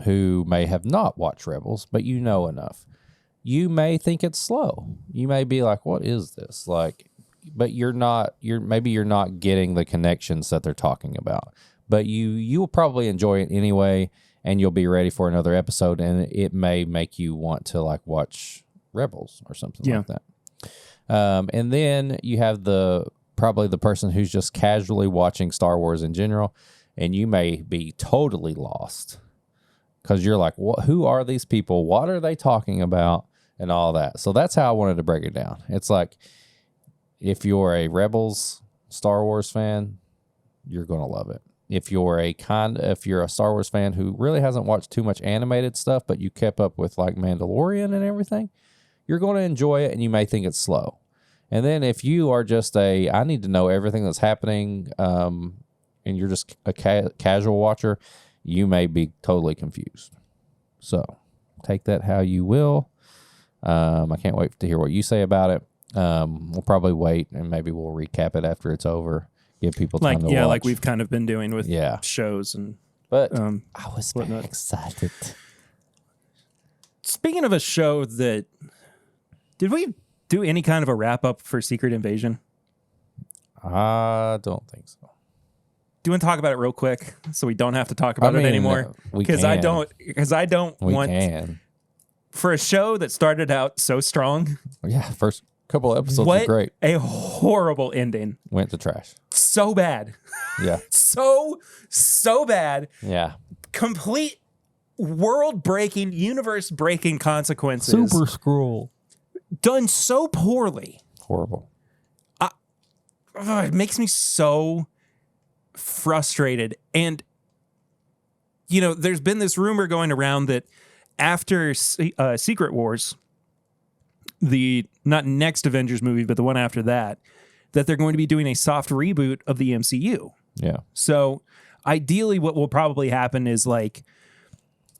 who may have not watched Rebels, but you know enough. You may think it's slow. You may be like, what is this? Like, but you're not getting the connections that they're talking about. But you will probably enjoy it anyway, and you'll be ready for another episode, and it may make you want to like watch Rebels or something like that. And then you have probably the person who's just casually watching Star Wars in general, and you may be totally lost because you're like, who are these people? What are they talking about? And all that. So that's how I wanted to break it down. It's like, if you're a Rebels Star Wars fan, you're going to love it. If you're a Star Wars fan who really hasn't watched too much animated stuff, but you kept up with like Mandalorian and everything, you're going to enjoy it, and you may think it's slow. And then if you are just I need to know everything that's happening, and you're just a casual watcher, you may be totally confused. So take that how you will. I can't wait to hear what you say about it. We'll probably wait, and maybe we'll recap it after it's over. Give people time to watch. Yeah, like we've kind of been doing with shows and. But I was very excited. Speaking of a show did we do any kind of a wrap up for Secret Invasion? I don't think so. Do you want to talk about it real quick so we don't have to talk about it anymore? Because I don't want. For a show that started out so strong. Yeah, first couple of episodes were great. A horrible ending. Went to trash. So bad. Yeah. so bad. Yeah. Complete world-breaking, universe-breaking consequences. Super Skrull. Done so poorly. Horrible. It makes me so frustrated. And, there's been this rumor going around that after Secret Wars, the not next Avengers movie, but the one after that, that they're going to be doing a soft reboot of the MCU. Yeah. So ideally what will probably happen is like,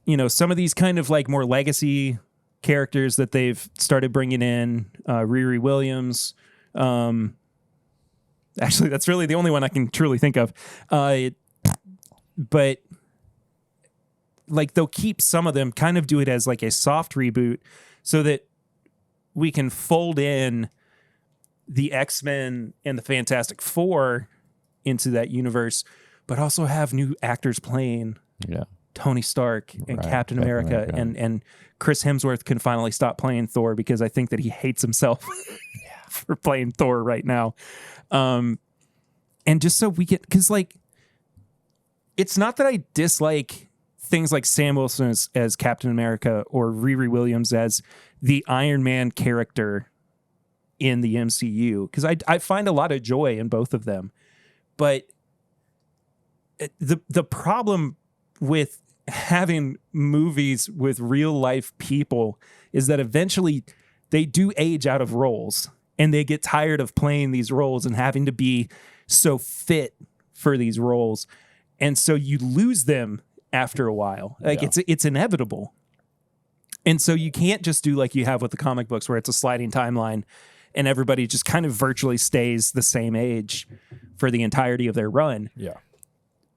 you know, some of these kind of like more legacy characters that they've started bringing in, Riri Williams. Actually, that's really the only one I can truly think of. But like they'll keep some of them, kind of do it as like a soft reboot so that we can fold in the X-Men and the Fantastic Four into that universe, but also have new actors playing Tony Stark and Captain America. And Chris Hemsworth can finally stop playing Thor because I think that he hates himself for playing Thor right now. And just so we get, because like, it's not that I dislike things like Sam Wilson as Captain America or Riri Williams as the Iron Man character in the MCU, because I find a lot of joy in both of them. But the problem with having movies with real life people is that eventually they do age out of roles and they get tired of playing these roles and having to be so fit for these roles. And so you lose them after a while. Like it's inevitable. And so you can't just do like you have with the comic books where it's a sliding timeline and everybody just kind of virtually stays the same age for the entirety of their run. Yeah.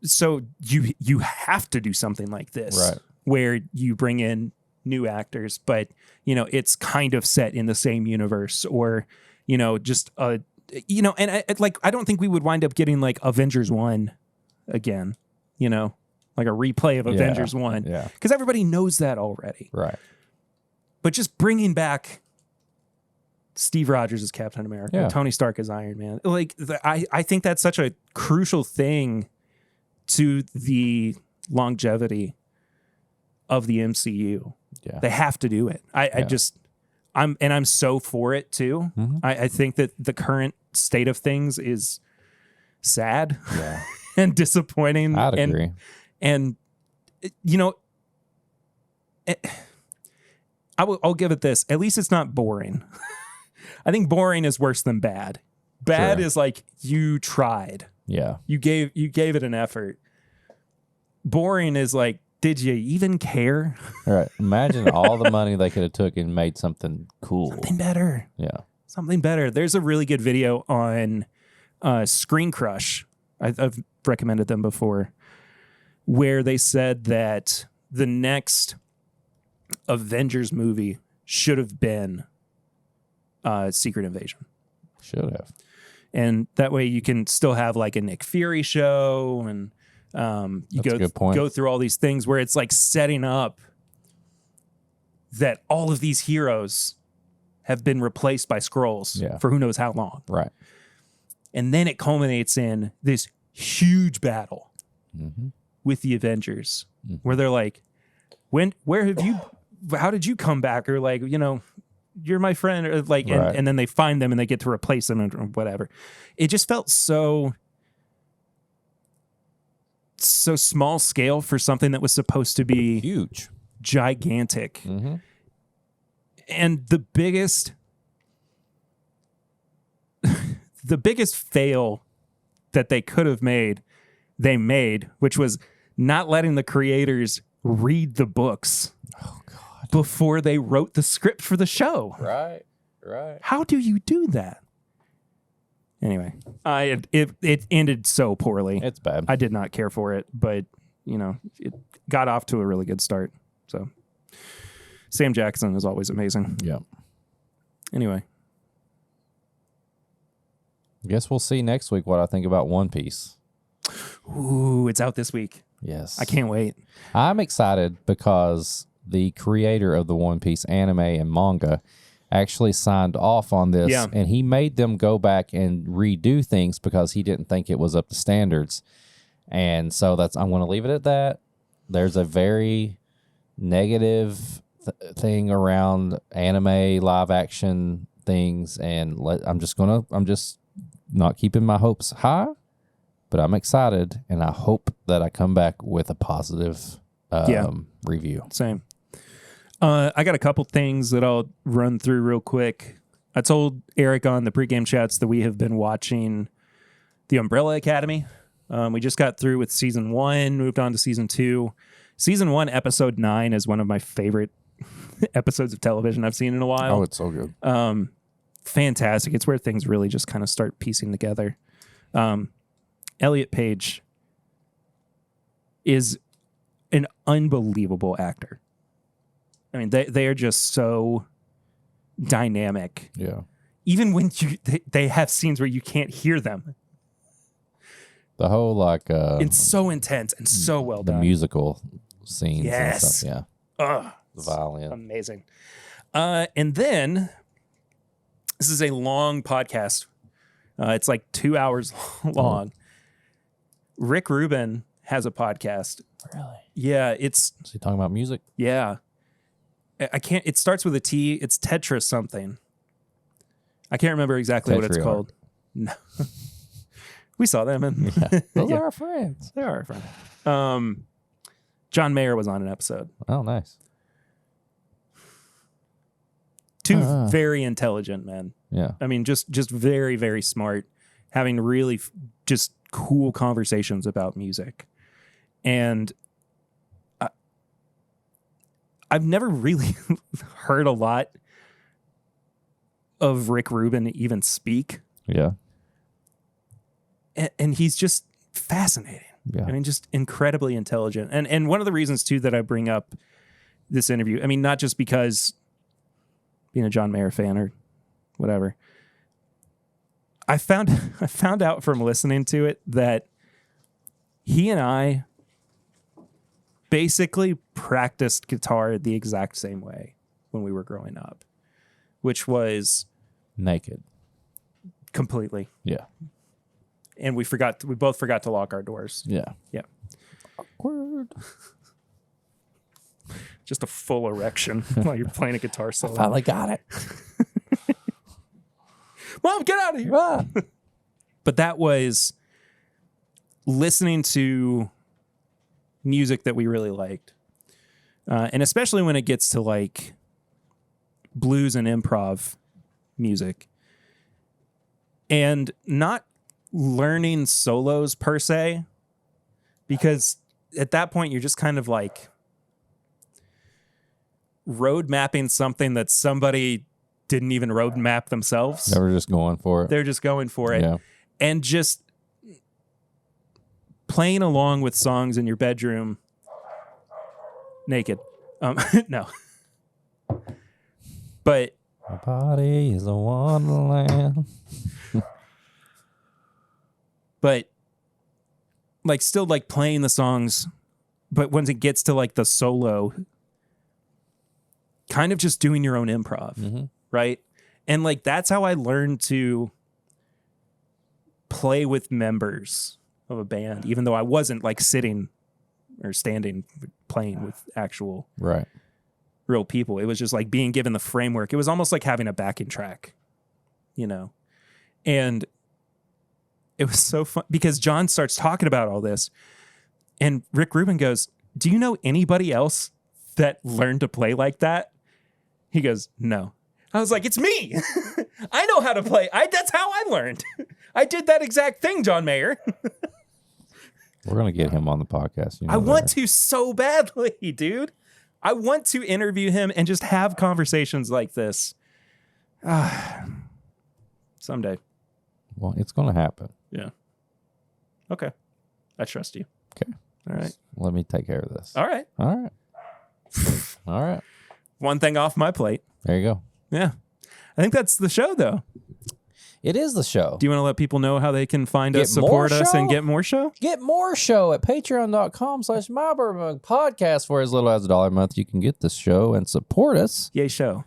So you have to do something like this where you bring in new actors, but you know, it's kind of set in the same universe, or, you know, just you know, and I don't think we would wind up getting like Avengers 1 again, you know, like a replay of Avengers 1. Yeah. Because everybody knows that already. Right. But just bringing back Steve Rogers as Captain America, Tony Stark as Iron Man, like I think that's such a crucial thing to the longevity of the MCU. Yeah. They have to do it. I'm so for it too. Mm-hmm. I think that the current state of things is sad and disappointing. I'd agree. And you know, I'll give it this. At least it's not boring. I think boring is worse than bad. Bad is like you tried. Yeah. You gave it an effort. Boring is like, did you even care? All right. Imagine all the money they could have took and made something cool. Something better. Yeah. Something better. There's a really good video on Screen Crush. I've recommended them before, where they said that the next Avengers movie should have been Secret Invasion. Should have. And that way you can still have like a Nick Fury show, and you go through all these things where it's like setting up that all of these heroes have been replaced by Skrulls for who knows how long. Right. And then it culminates in this huge battle with the Avengers, where they're like, how did you come back? Or like, you know, you're my friend, or like, and then they find them and they get to replace them or whatever. It just felt so small scale for something that was supposed to be huge, gigantic. Mm-hmm. And the biggest fail that they could have made, they made, which was not letting the creators read the books before they wrote the script for the show. Right. How do you do that? Anyway, it ended so poorly. It's bad. I did not care for it, but you know, it got off to a really good start. So Sam Jackson is always amazing. Yeah. Anyway, I guess we'll see next week what I think about One Piece. Ooh, it's out this week. Yes. I can't wait. I'm excited because the creator of the One Piece anime and manga actually signed off on this, and he made them go back and redo things because he didn't think it was up to standards. And so I'm going to leave it at that. There's a very negative thing around anime live action things, and I'm just not keeping my hopes high, but I'm excited, and I hope that I come back with a positive review. Same. I got a couple things that I'll run through real quick. I told Eric on the pregame chats that we have been watching The Umbrella Academy. We just got through with season 1, moved on to season 2. Season 1, episode 9 is one of my favorite episodes of television I've seen in a while. Oh, it's so good. Fantastic. It's where things really just kind of start piecing together. Elliot Page is an unbelievable actor. I mean, they are just so dynamic. Yeah. Even when they have scenes where you can't hear them. The whole it's so intense and so well the done. musical scenes Yes. and stuff. Yeah. Ugh, The violin. amazing. And then this is a long podcast. It's like 2 hours long. Rick Rubin has a podcast. Really? Yeah, it's Is he talking about music? yeah. I can't. It starts with a T. It's Tetris something. I can't remember exactly what it's Tetriard. called. No. We saw them, and Yeah. Those Yeah. are our friends. they are our friend. John Mayer was on an episode. Oh, nice. Two very intelligent men. Yeah. I mean, just very, very smart, having really just cool conversations about music. And I've never really heard a lot of Rick Rubin even speak. Yeah. And he's just fascinating. Yeah. I mean, just incredibly intelligent. And one of the reasons, too, that I bring up this interview, I mean, not just because being a John Mayer fan or whatever, I found out from listening to it that he and I basically practiced guitar the exact same way when we were growing up, which was Naked. completely. Yeah. And we both forgot to lock our doors. Yeah. Yeah. Awkward. Just a full erection while you're playing a guitar solo. Finally got it. Mom, get out of here. Ah. But that was listening to music that we really liked. And especially when it gets to like blues and improv music. And not learning solos per se, because at that point you're just kind of like road mapping something that somebody didn't even road map themselves. They were just going for it. They're just going for it. Yeah. And just playing along with songs in your bedroom naked. No. But My body is a wonderland. but like still like playing the songs, but once it gets to like the solo, kind of just doing your own improv, right? And like that's how I learned to play with members of a band, even though I wasn't like sitting or standing playing with actual Right. real people. It was just like being given the framework. It was almost like having a backing track, you know? And it was so fun because John starts talking about all this and Rick Rubin goes, "Do you know anybody else that learned to play like that?" He goes, "No." I was like, "It's me." I know how to play. That's how I learned. I did that exact thing, John Mayer. We're going to get him on the podcast. You know I want that. to so badly, dude. I want to interview him and just have conversations like this. Someday. Well, it's going to happen. Yeah. Okay. I trust you. Okay. All right. Let me take care of this. All right. All right. All right. One thing off my plate. There you go. Yeah. I think that's the show, though. It is the show. Do you want to let people know how they can find Get us, support more us, and show? get more show? Get more show at patreon.com/MyBourbon Podcast. For as little as $1 a month, you can get this show and support us. Yay, show.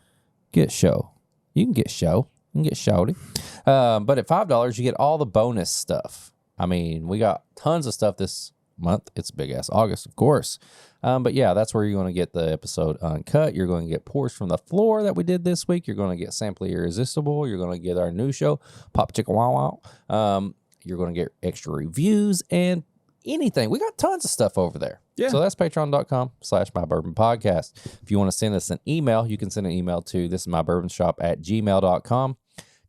Get show. You can get show. You can get shouty. But at $5, you get all the bonus stuff. I mean, we got tons of stuff this month. It's big ass August, of course. But yeah, that's where you're going to get the episode uncut. You're going to get Pours from the Floor that we did this week. You're going to get Samply Irresistible. You're going to get our new show, Pop Chicka Wow Wow. You're going to get extra reviews and anything. We got tons of stuff over there. Yeah. So that's patreon.com/mybourbonpodcast. If you want to send us an email, you can send an email to thisismybourbonshop@gmail.com.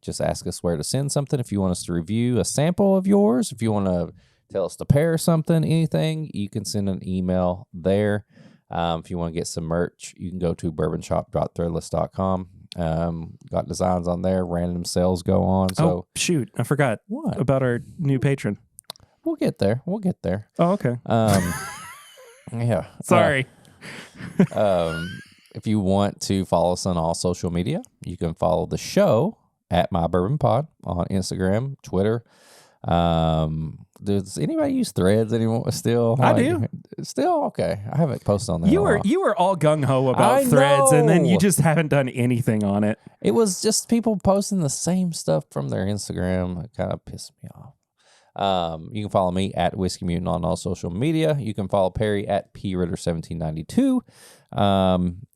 Just ask us where to send something. If you want us to review a sample of yours, if you want to tell us to pair something, anything, you can send an email there. If you want to get some merch, you can go to bourbonshop.threadless.com. Got designs on there. Random sales go on. So shoot, I forgot about our new patron. We'll get there. Oh, okay. Yeah. Sorry. If you want to follow us on all social media, you can follow the show at My Bourbon Pod on Instagram, Twitter. Does anybody use Threads anymore? Still, I do. Still, okay. I haven't posted on there. You were all gung ho about Threads, and then you just haven't done anything on it. It was just people posting the same stuff from their Instagram. It kind of pissed me off. You can follow me at Whiskey Mutant on all social media. You can follow Perry at PRitter1792.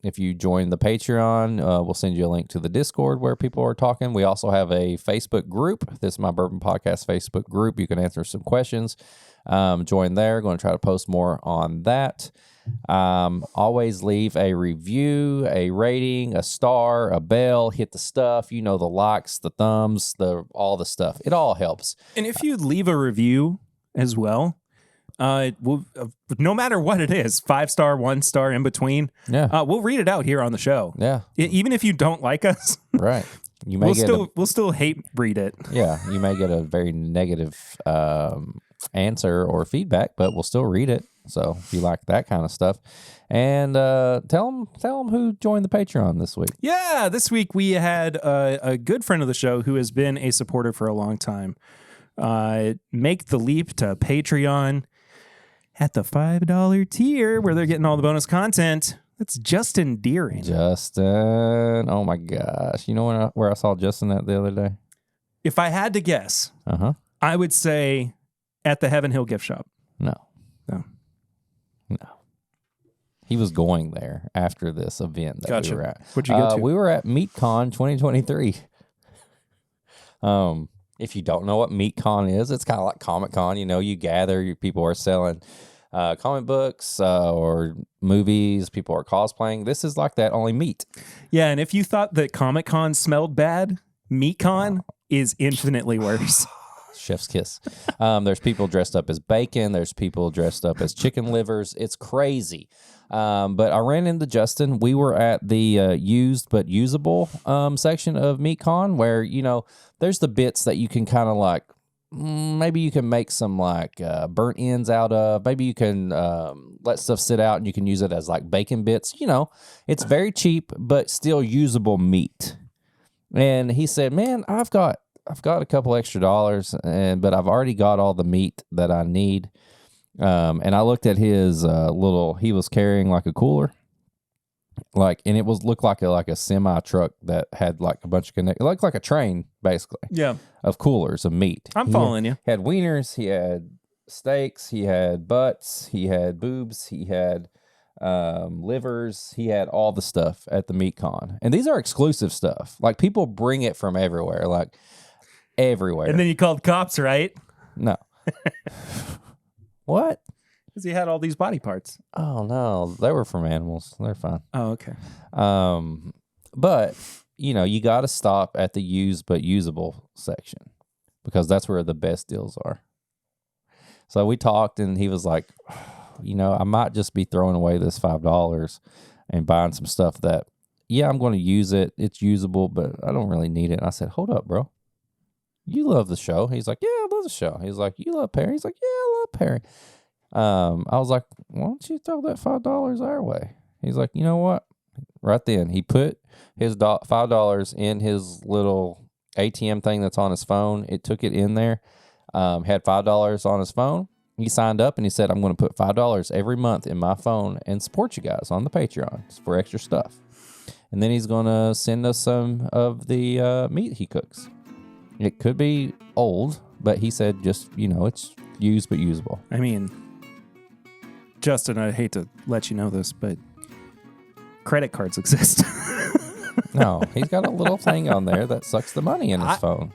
If you join the Patreon, we'll send you a link to the Discord where people are talking. We also have a Facebook group. This is My Bourbon Podcast Facebook group. You can answer some questions. Join there. Going to try to post more on that. Always leave a review, a rating, a star, a bell, hit the stuff, the likes, the thumbs, all the stuff. It all helps. And if you leave a review as well, no matter what it is, 5-star, 1-star, in between, we'll read it out here on the show. Yeah. Even if you don't like us, right. You may we'll still hate read it. Yeah. You may get a very negative, answer or feedback, but we'll still read it. So if you like that kind of stuff, and tell them who joined the Patreon this week. Yeah, this week we had a good friend of the show who has been a supporter for a long time. Make the leap to Patreon at the $5 tier where they're getting all the bonus content. That's Justin Deering. Justin, oh my gosh! You know where I saw Justin at the other day? If I had to guess, I would say at the Heaven Hill gift shop. No. He was going there after this event that we were at. What'd you go to? We were at MeatCon 2023. If you don't know what MeatCon is, it's kind of like Comic-Con. You gather, people are selling comic books or movies, people are cosplaying. This is like that, only meat. Yeah, and if you thought that Comic-Con smelled bad, MeatCon is infinitely worse. Chef's kiss. There's people dressed up as bacon. There's people dressed up as chicken livers. It's crazy. But I ran into Justin. We were at the used but usable section of MeatCon where, there's the bits that you can kind of like, maybe you can make some like burnt ends out of. Maybe you can let stuff sit out and you can use it as like bacon bits. It's very cheap, but still usable meat. And he said, man, I've got a couple extra dollars, but I've already got all the meat that I need. And I looked at his he was carrying like a cooler, and it looked like a semi truck that had like a bunch of it looked like a train basically. Yeah, of coolers of meat. I'm following you. He had wieners, he had steaks, he had butts, he had boobs, he had livers, he had all the stuff at the MeatCon, and these are exclusive stuff. Like people bring it from everywhere, everywhere. And then you called cops, right? No. What? Because he had all these body parts. Oh no, they were from animals. They're fine. Oh, okay. But you got to stop at the used but usable section because that's where the best deals are. So we talked, and he was like, I might just be throwing away this $5 and buying some stuff that, I'm going to use it. It's usable, but I don't really need it. And I said, hold up, bro. You love the show. He's like, yeah, I love the show. He's like, you love Perry? He's like, yeah, I love Perry. I was like, why don't you throw that $5 our way? He's like, you know what? Right then, he put his $5 in his little ATM thing that's on his phone. It took it in there, had $5 on his phone. He signed up and he said, I'm going to put $5 every month in my phone and support you guys on the Patreon for extra stuff. And then he's going to send us some of the meat he cooks. It could be old, but he said just, it's used but usable. I mean, Justin, I hate to let you know this, but credit cards exist. No, he's got a little thing on there that sucks the money in his phone.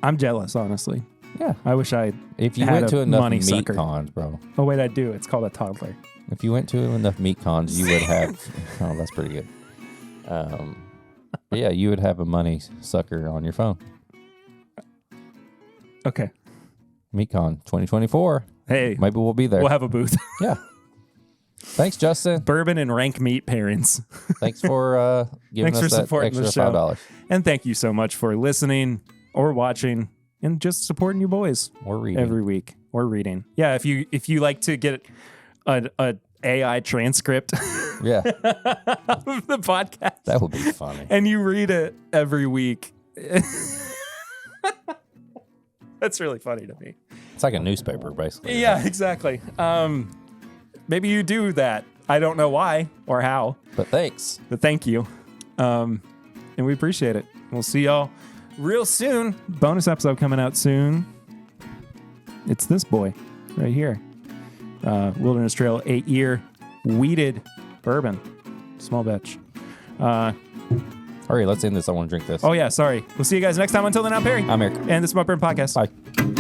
I'm jealous, honestly. Yeah. I wish I If you had went a to enough money meat sucker. cons, bro. Oh, wait, I do. It's called a toddler. If you went to enough meat cons, you would have. Oh, that's pretty good. But yeah, you would have a money sucker on your phone. Okay. MeatCon 2024. Hey, Maybe we'll be there. we'll have a booth. Yeah. Thanks, Justin. Bourbon and rank meat pairings. Thanks for giving Thanks us for that supporting the extra show. $5. And thank you so much for listening or watching and just supporting you boys Or reading. every week or reading. Yeah, if you like to get a AI transcript Yeah, of the podcast that would be funny. and you read it every week. That's really funny to me. It's like a newspaper, basically. Yeah, exactly. Maybe you do that. I don't know why or how, But thanks. but thank you. And we appreciate it. We'll see y'all real soon. Bonus episode coming out soon. It's this boy right here. Wilderness Trail 8-year wheated bourbon. Small batch. Hurry, let's end this. I want to drink this. Oh, yeah, sorry. We'll see you guys next time. Until then, I'm Perry. I'm Eric. And this is my Bourbon Podcast. Bye.